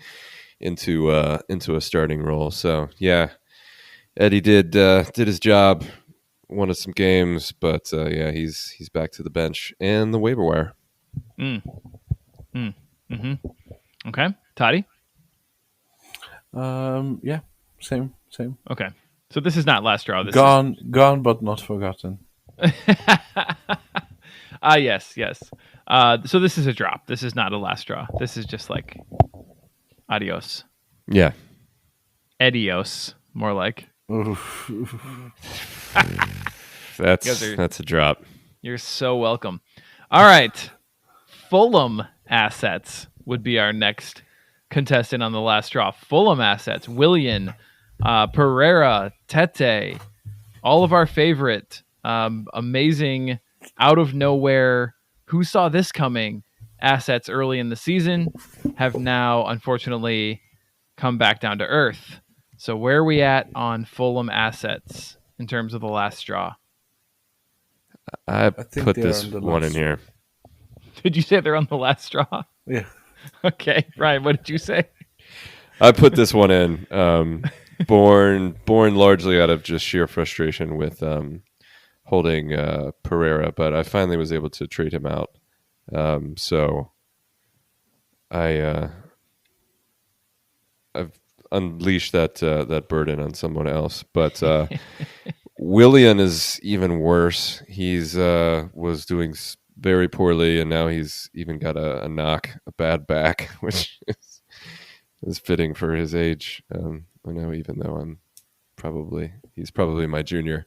into a starting role. So yeah, Eddie did his job. Won us some games, but yeah, he's back to the bench and the waiver wire. Okay. Toddy? Yeah, same. Okay. So this is not last straw. This Gone, but not forgotten. Yes. So this is a drop. This is not a last straw. This is just like adios. Yeah. Adios, More like. That's a drop. You're so welcome. All right. Fulham assets would be our next contestant on the last draw. Fulham assets. Willian, Pereira, Tete, all of our favorite, amazing, out of nowhere, who saw this coming assets early in the season have now, unfortunately, come back down to earth. So where are we at on Fulham assets in terms of the last draw? I put this one in here. Did you say they're on the last straw? Yeah. Okay, Ryan, what did you say? I put this one in. Born largely out of just sheer frustration with holding Pereira, but I finally was able to trade him out. So I've unleashed that burden on someone else. But Willian is even worse. He's was doing very poorly, and now he's even got a knock, a bad back, which is fitting for his age. I know, even though he's probably my junior.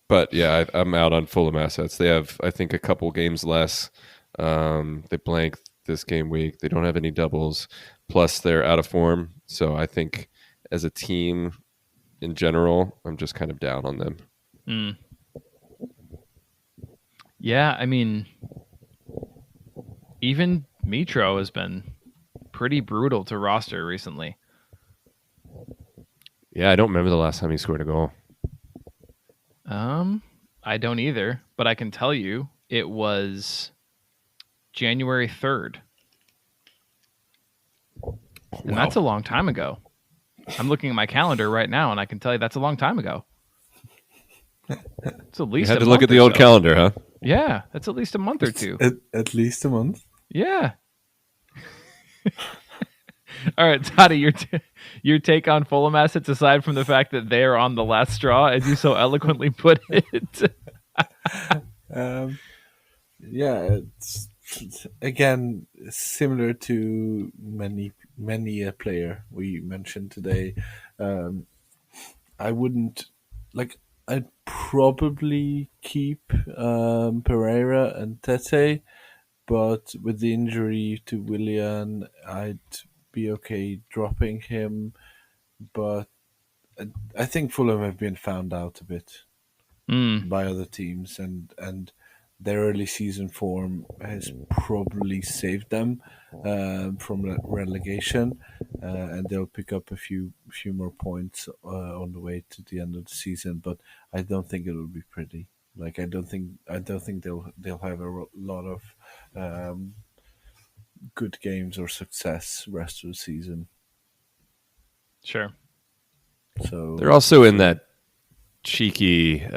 But yeah, I'm out on Fulham assets. They have, I think, a couple games less. They blanked this game week. They don't have any doubles. Plus, they're out of form. So I think as a team in general, I'm just kind of down on them. Mm. Yeah, I mean, even Mitro has been pretty brutal to roster recently. Yeah, I don't remember the last time he scored a goal. I don't either, but I can tell you it was January 3rd. And that's a long time ago. I'm looking at my calendar right now, and I can tell you that's a long time ago. It's at least you had to look at the old calendar, huh? Yeah, that's at least a month or two. At least a month? Yeah. All right, Totti, your take on Fulham assets, aside from the fact that they are on the last straw, as you so eloquently put it. Yeah, it's again similar to many a player we mentioned today. I wouldn't like. I'd probably keep Pereira and Tete, but with the injury to Willian, I'd be okay dropping him. But I think Fulham have been found out a bit by other teams, and their early season form has probably saved them from relegation, and they'll pick up a few more points on the way to the end of the season. But I don't think it will be pretty. Like I don't think they'll have a lot of good games or success rest of the season. Sure. So they're also in that cheeky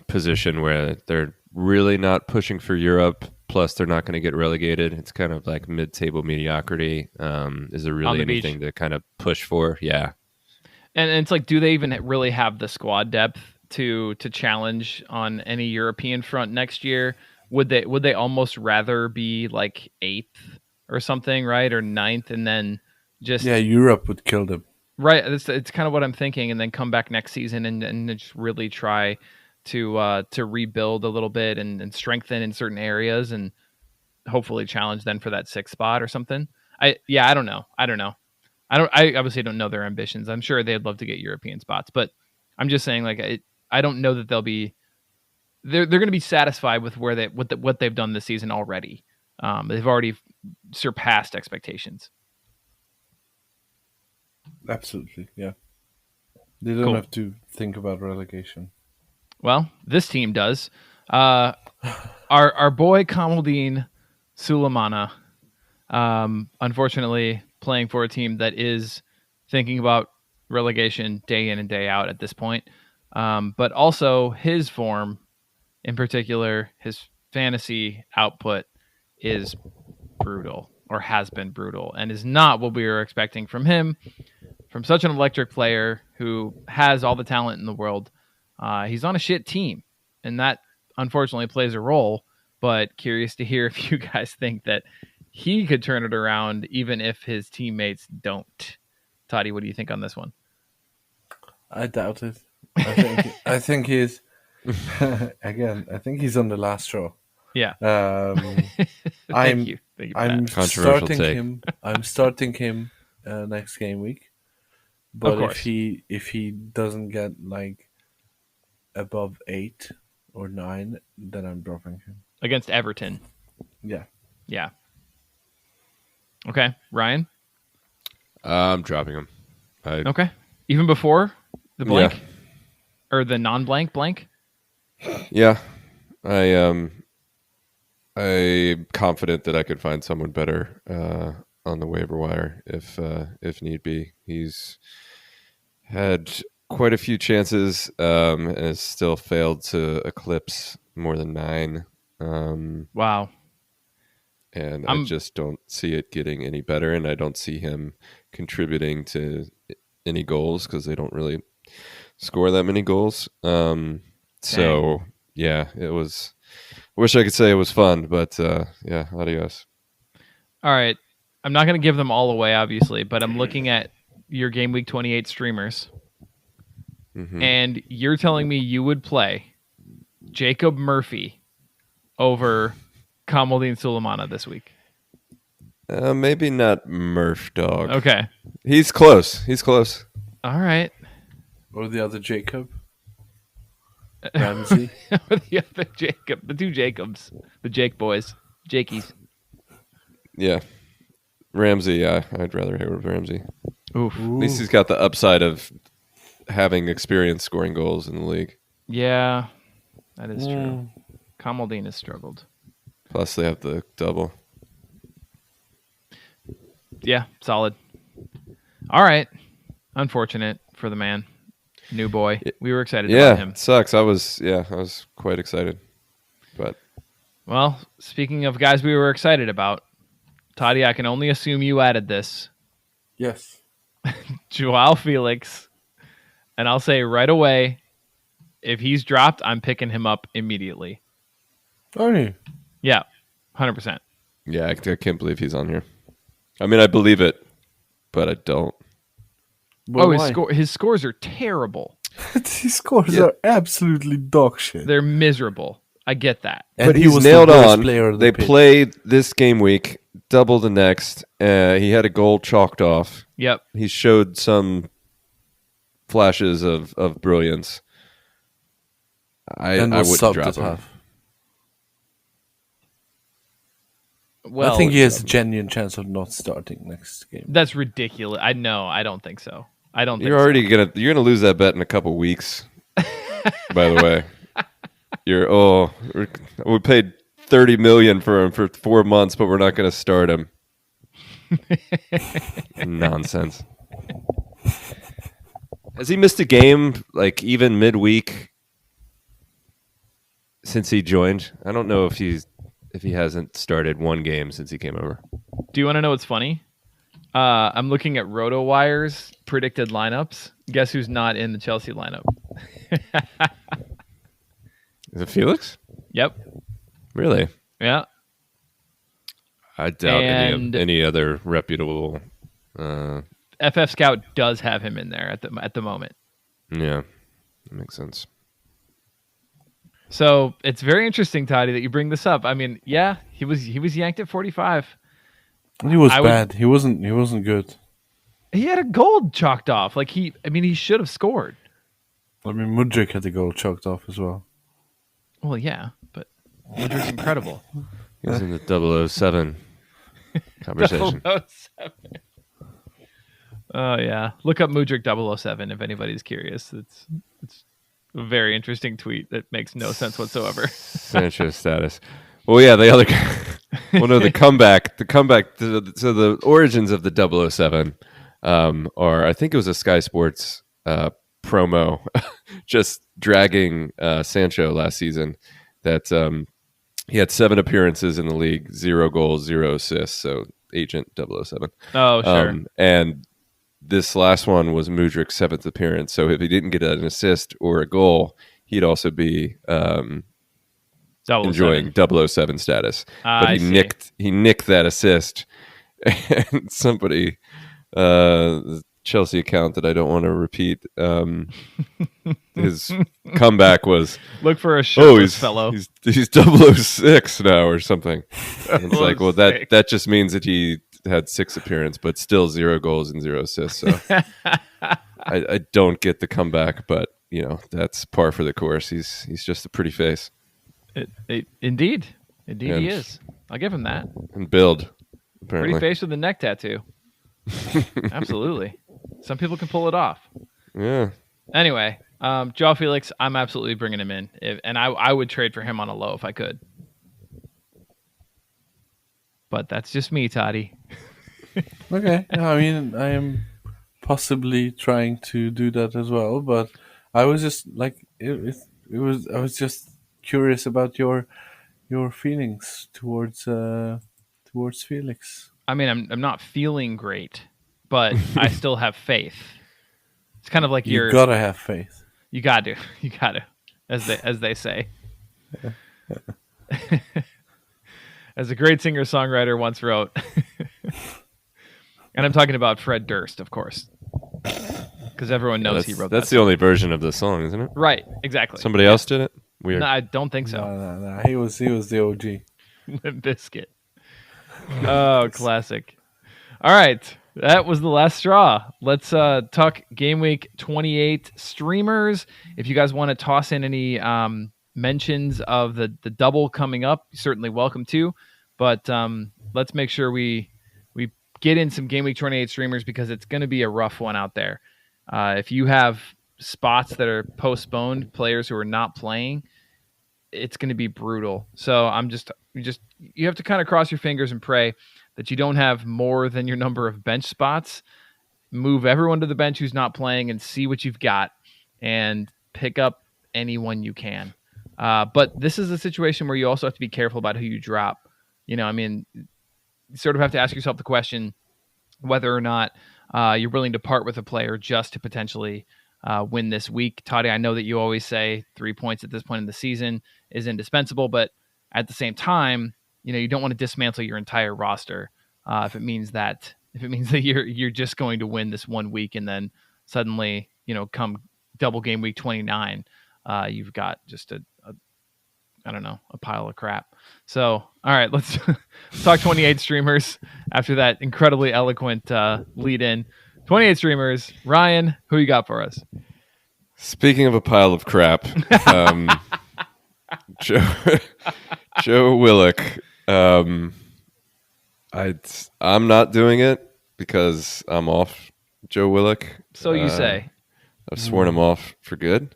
position where they're really not pushing for Europe. Plus, they're not going to get relegated. It's kind of like mid-table mediocrity. Is there really anything to kind of push for? Yeah. And it's like, do they even really have the squad depth to challenge on any European front next year? Would they almost rather be like 8th or something, right, or 9th, and then just Europe would kill them, right? It's kind of what I'm thinking, and then come back next season and just really try to rebuild a little bit and strengthen in certain areas, and hopefully challenge then for that 6th spot or something. I don't know. I obviously don't know their ambitions. I'm sure they'd love to get European spots, but I'm just saying, like, I don't know that they'll be. They're going to be satisfied with what they've done this season already. They've already surpassed expectations. Absolutely, yeah. They don't have to think about relegation. Well, this team does. Our boy Kamaldeen Sulemana, unfortunately, playing for a team that is thinking about relegation day in and day out at this point. But also his form, in particular, his fantasy output is brutal, or has been brutal, and is not what we were expecting from him, from such an electric player who has all the talent in the world. He's on a shit team, and that unfortunately plays a role, but curious to hear if you guys think that he could turn it around even if his teammates don't. Totti, what do you think on this one? I doubt it. I think he's again. I think he's on the last straw. Yeah. I'm you. Thank you for I'm that. Controversial starting take. him. I'm starting him next game week. But course. if he doesn't get like above 8 or 9, then I'm dropping him. Against Everton. Yeah. Yeah. Okay, Ryan? I'm dropping him. Okay. Even before the blank? Yeah. Or the non-blank blank? Yeah, I'm confident that I could find someone better on the waiver wire if need be. He's had quite a few chances and has still failed to eclipse more than 9. Wow. And I just don't see it getting any better, and I don't see him contributing to any goals because they don't really score that many goals. So yeah, it was. I wish I could say it was fun, but yeah, adios. All right. I'm not going to give them all away, obviously, but I'm looking at your Game Week 28 streamers, and you're telling me you would play Jacob Murphy over Kamaldeen Sulemana this week. Maybe not Murph, dog. Okay. He's close. He's close. All right. Or the other Jacob. Ramsey. The other Jacob. The two Jacobs. The Jake boys. Jakeys. Yeah. Ramsey, yeah. I'd rather hear with Ramsey. Oof. At least he's got the upside of having experience scoring goals in the league. Yeah, that is true. Kamaldeen has struggled. Plus, they have the double. Yeah, solid. All right. Unfortunate for the man. New boy. We were excited about him. Yeah, it sucks. I was quite excited. But well, speaking of guys we were excited about, Totti, I can only assume you added this. Yes. Joao Felix. And I'll say right away, if he's dropped, I'm picking him up immediately. Are you? Yeah, 100%. yeah, I can't believe he's on here. I mean, I believe it, but I don't. But his scores are terrible. His scores are absolutely dog shit. They're miserable. I get that. And But he he's was nailed the worst on. player of the They pitch. played this game week, double the next. He had a goal chalked off. Yep. He showed some flashes of brilliance. I and was wouldn't subbed drop at him. half. Well, I think he has a genuine chance of not starting next game. That's ridiculous. I don't think so. I don't think You're so. already you're gonna lose that bet in a couple weeks. By the way, we paid $30 million for him for 4 months, but we're not gonna start him. Nonsense. Has he missed a game like even midweek since he joined? I don't know if he hasn't started one game since he came over. Do you want to know what's funny? I'm looking at RotoWire's predicted lineups. Guess who's not in the Chelsea lineup? Is it Felix? Yep. Really? Yeah. I doubt And- any other reputable. FF Scout does have him in there at the moment. Yeah, that makes sense. So it's very interesting, Totti, that you bring this up. I mean, yeah, he was yanked at 45. He was bad. He wasn't good. He had a goal chalked off. He should have scored. I mean, Mudryk had the goal chalked off as well. Well, yeah, but Mudryk's incredible. He was in the 007 conversation. 007. Oh yeah, look up Mudryk 007 if anybody's curious. It's a very interesting tweet that makes no sense whatsoever. Sanchez status. Well, yeah, the other guy. Well, no, the comeback. So the origins of the 007 are, I think it was a Sky Sports promo, just dragging Sancho last season. That he had 7 appearances in the league, 0 goals, 0 assists. So Agent 007. Oh sure. And this last one was Mudryk's 7th appearance. So if he didn't get an assist or a goal, he'd also be 007. enjoying 007 status. But I he nicked that assist, and somebody Chelsea account that I don't want to repeat. His comeback was, look for a shirtless fellow. He's 006 now or something. And it's like, well, that just means that he had 6 appearances, but still 0 goals and 0 assists. So I don't get the comeback, but that's par for the course. He's just a pretty face. Indeed, he is. I'll give him that. And build, apparently. Pretty face with a neck tattoo. Absolutely. Some people can pull it off. Yeah. Anyway, Joao Felix, I'm absolutely bringing him in, and I would trade for him on a low if I could. But that's just me, Totti. Okay. I mean, I am possibly trying to do that as well, but I was just like I was just curious about your feelings towards Felix. I mean, I'm not feeling great, but I still have faith. It's kind of like you gotta have faith. You got to, as they say. As a great singer-songwriter once wrote, and I'm talking about Fred Durst, of course, because everyone knows he wrote that. That's the only version of the song, isn't it? Right, exactly. Somebody else did it? Weird. No, I don't think so. No. He was the OG. Limp Bizkit. Oh, classic. All right, that was the last straw. Let's talk Game Week 28 streamers. If you guys want to toss in any mentions of the double coming up, you're certainly welcome to. But let's make sure we get in some Game Week 28 streamers because it's going to be a rough one out there. If you have spots that are postponed, players who are not playing, it's going to be brutal. So you have to kind of cross your fingers and pray that you don't have more than your number of bench spots. Move everyone to the bench who's not playing and see what you've got and pick up anyone you can. But this is a situation where you also have to be careful about who you drop. You sort of have to ask yourself the question whether or not you're willing to part with a player just to potentially win this week. Totti, I know that you always say 3 points at this point in the season is indispensable, but at the same time, you don't want to dismantle your entire roster if it means that you're just going to win this 1 week and then suddenly, come double game week 29, you've got just a pile of crap. So, all right, let's talk 28 streamers after that incredibly eloquent lead in. 28 streamers. Ryan, who you got for us? Speaking of a pile of crap, Joe Willock. I'm not doing it because I'm off Joe Willock. So you say. I've sworn him off for good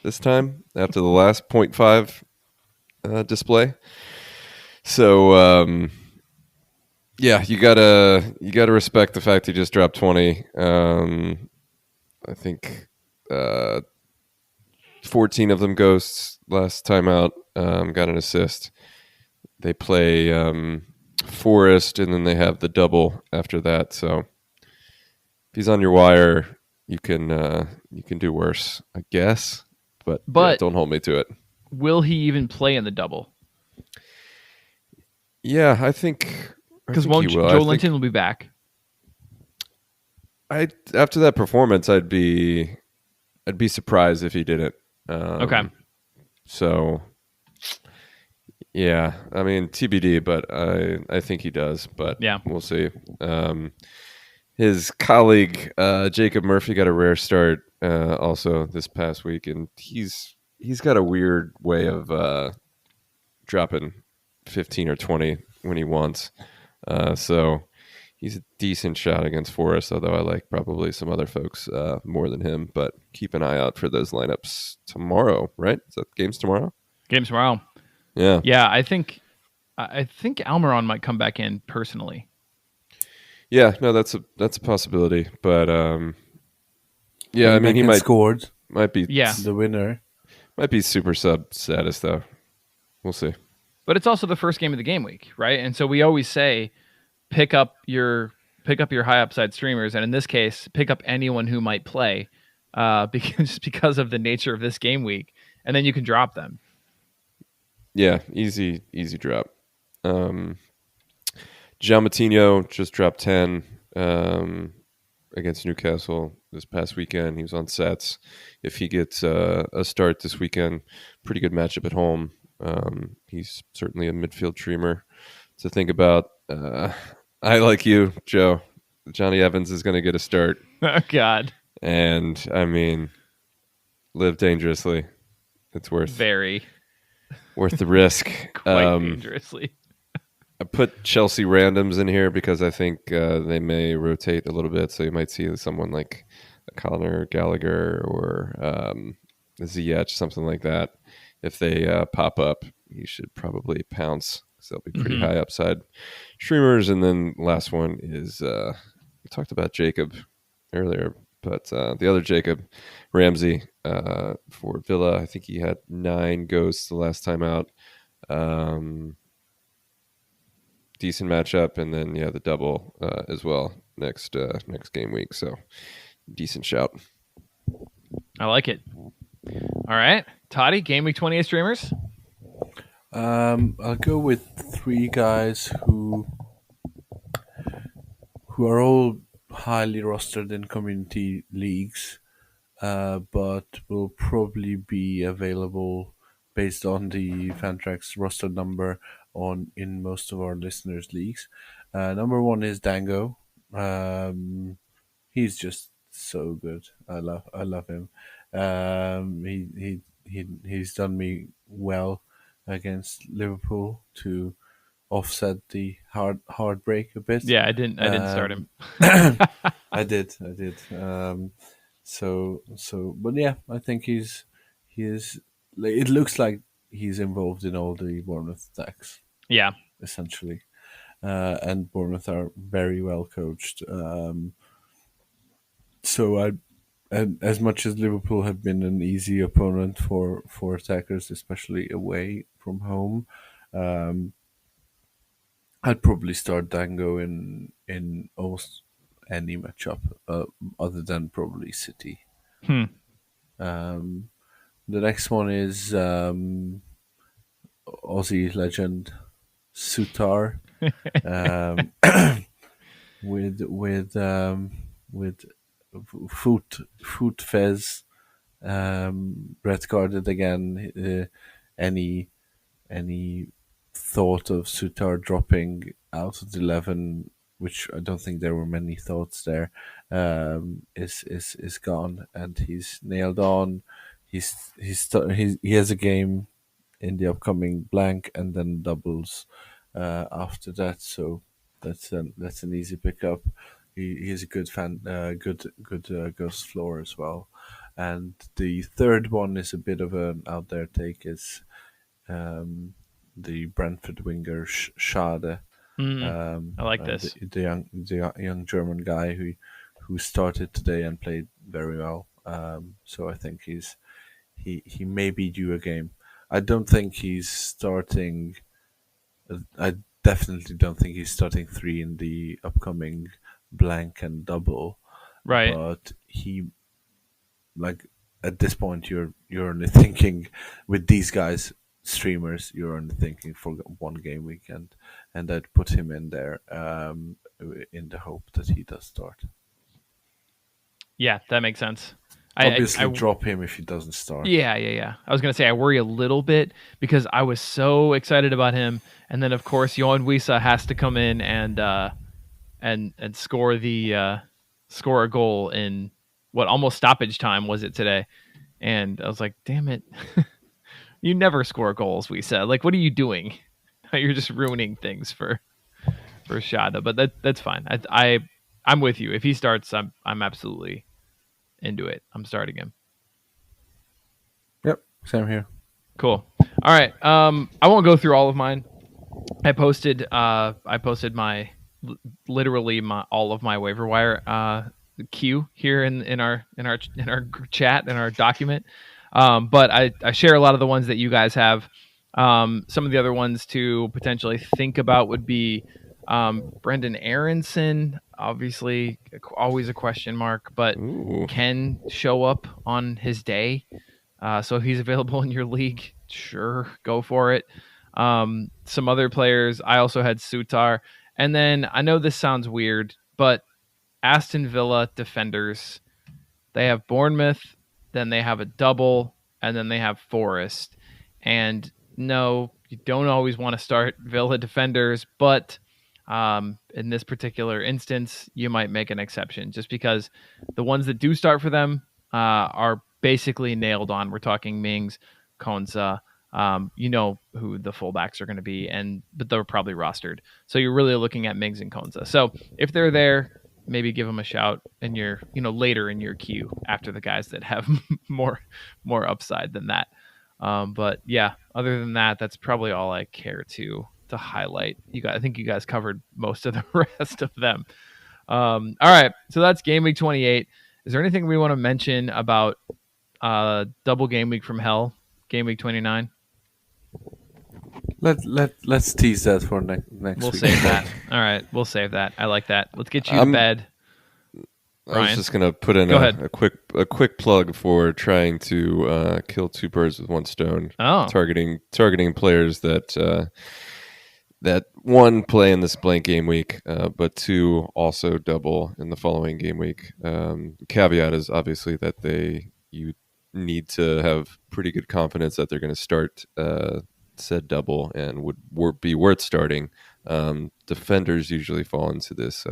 this time after the last 0.5 display. So yeah, you gotta respect the fact he just dropped 20. I think 14 of them ghosts last time out. Got an assist. They play Forest, and then they have the double after that. So if he's on your wire, you can do worse, I guess. But yeah, don't hold me to it. Will he even play in the double? Yeah, I think because Joe Linton will be back. After that performance, I'd be surprised if he didn't. Okay. So yeah, I mean TBD, but I think he does. But yeah, we'll see. His colleague Jacob Murphy got a rare start also this past week, and he's got a weird way of dropping 15 or 20 when he wants. So he's a decent shot against Forest, although I like probably some other folks more than him. But keep an eye out for those lineups tomorrow, right? Is that games tomorrow? Games tomorrow. Yeah. Yeah, I think Almiron might come back in personally. Yeah, no, that's a possibility. But yeah, I mean he might be the winner. Might be super sub status though. We'll see. But it's also the first game of the game week, right? And so we always say pick up your high upside streamers, and in this case, pick up anyone who might play, because of the nature of this game week, and then you can drop them. Yeah, easy drop. Gian Matinho just dropped 10 against Newcastle this past weekend. He was on sets. If he gets a start this weekend, pretty good matchup at home. He's certainly a midfield streamer to think about. I like you, Joe. Johnny Evans is going to get a start. Oh, God. And, I mean, live dangerously. It's worth the risk. Quite dangerously. I put Chelsea randoms in here because I think they may rotate a little bit. So you might see someone like a Conor Gallagher or Ziyech, something like that. If they pop up, you should probably pounce because they'll be pretty high upside streamers. And then last one is we talked about Jacob earlier, but the other Jacob, Ramsey for Villa. I think he had 9 goes the last time out. Decent matchup, and then the double as well next game week. So decent shout. I like it. All right, Totti, gameweek28 streamers. I'll go with 3 guys who are all highly rostered in community leagues, but will probably be available based on the Fantrax roster number in most of our listeners' leagues. Number 1 is Dango. He's just so good. I love him. He's done me well against Liverpool to offset the heartbreak a bit. Yeah, I didn't start him. I did. But yeah, I think he is. It looks like he's involved in all the Bournemouth attacks. Yeah, essentially, and Bournemouth are very well coached. And as much as Liverpool have been an easy opponent for attackers, especially away from home, I'd probably start Dango in almost any matchup, other than probably City. The next one is Aussie legend Sutar, with Foot Fez, red carded again. Any thought of Sutar dropping out of the 11, which I don't think there were many thoughts there, is gone, and he's nailed on. He has a game in the upcoming blank and then doubles after that, so that's an easy pickup. He has a good ghost floor as well. And the third one is a bit of an out there take, is the Brentford winger Schade. I like this. The young German guy who started today and played very well. So I think he may be due a game. I don't think he's starting. I definitely don't think he's starting 3 in the upcoming blank and double. Right. But he, like, at this point, you're only thinking with these guys, streamers, you're only thinking for one game week, and I'd put him in there in the hope that he does start. Yeah, that makes sense. Obviously, drop him if he doesn't start. Yeah. I was going to say I worry a little bit because I was so excited about him, and then of course Johan Wisa has to come in and score a goal in what almost stoppage time was it today, and I was like, damn it, you never score goals, Wisa. Like, what are you doing? You're just ruining things for Shada, but that's fine. I'm with you. If he starts, I'm absolutely into it. I'm starting him. Yep, same here. Cool. All right. I won't go through all of mine. I posted my literally all of my waiver wire queue here in our chat, in our document. But I share a lot of the ones that you guys have. Some of the other ones to potentially think about would be Brendan Aronson, obviously always a question mark, but can show up on his day. So if he's available in your league, sure, go for it. Some other players, I also had Sutar. And then I know this sounds weird, but Aston Villa defenders. They have Bournemouth, then they have a double, and then they have Forest. And no, you don't always want to start Villa defenders, but in this particular instance, you might make an exception just because the ones that do start for them are basically nailed on. We're talking Mings, Konza. You know who the fullbacks are going to be, but they're probably rostered. So you're really looking at Mings and Konza. So if they're there, maybe give them a shout in your, later in your queue after the guys that have more upside than that. But yeah, other than that, that's probably all I care to highlight. I think you guys covered most of the rest of them. All right, so that's game week 28. Is there anything we want to mention about double game week from hell, game week 29? Let's tease that for next week. We'll save that. All right, we'll save that. I like that. Let's get you to bed. I was just gonna put in a quick plug for trying to kill two birds with one stone. Oh, targeting players that one play in this blank game week, but two also double in the following game week. Caveat is obviously that you need to have pretty good confidence that they're going to start said double and would be worth starting. Defenders usually fall into this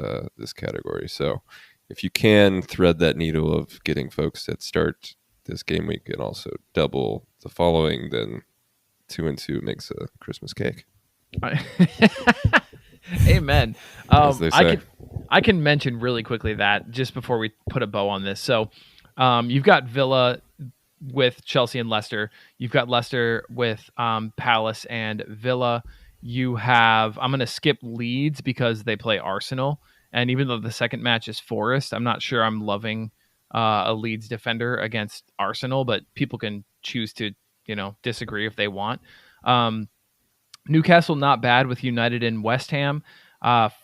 category, so if you can thread that needle of getting folks that start this game week and also double the following, then 2 and 2 makes a Christmas cake. Amen. As they say. I can mention really quickly that just before we put a bow on this. So you've got Villa with Chelsea and Leicester. You've got Leicester with Palace and Villa. You have, I'm going to skip Leeds because they play Arsenal. And even though the second match is Forest, I'm not sure I'm loving a Leeds defender against Arsenal, but people can choose to, disagree if they want. Newcastle, not bad with United and West Ham.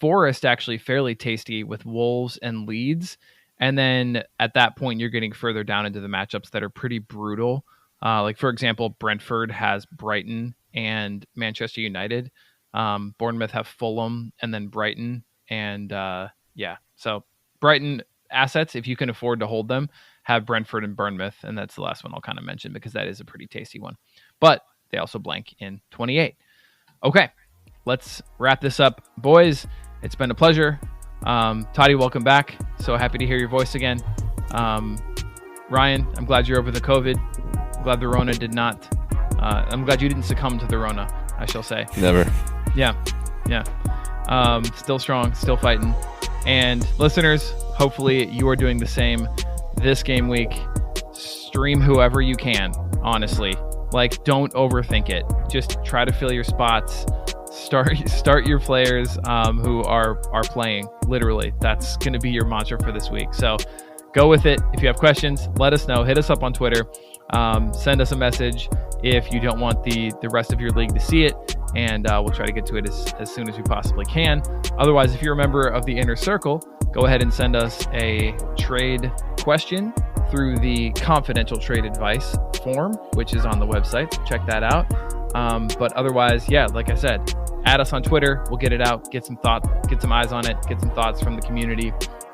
Forest actually fairly tasty with Wolves and Leeds. And then at that point, you're getting further down into the matchups that are pretty brutal. Like, for example, Brentford has Brighton and Manchester United. Bournemouth have Fulham and then Brighton. And so Brighton assets, if you can afford to hold them, have Brentford and Bournemouth. And that's the last one I'll kind of mention because that is a pretty tasty one. But they also blank in 28. Okay, let's wrap this up. Boys, it's been a pleasure. Totti, welcome back. So happy to hear your voice again. Ryan, I'm glad you're over the COVID. I'm glad the Rona did not. I'm glad you didn't succumb to the Rona, I shall say. Never. Yeah. Still strong, still fighting. And listeners, hopefully you are doing the same this game week. Stream whoever you can, honestly. Like, don't overthink it. Just try to fill your spots. Start your players who are playing. Literally, that's going to be your mantra for this week. So go with it. If you have questions, let us know. Hit us up on Twitter. Send us a message if you don't want the rest of your league to see it, and we'll try to get to it as soon as we possibly can. Otherwise, if you're a member of the Inner Circle, go ahead and send us a trade question through the confidential trade advice form, which is on the website. So check that out. But otherwise, like I said, add us on Twitter. We'll get it out, get some eyes on it, get some thoughts from the community,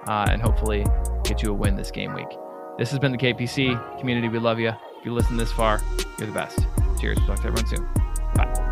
and hopefully get you a win this game week. This has been the KPC community. We love you. If you listen this far, you're the best. Cheers. We'll talk to everyone soon. Bye.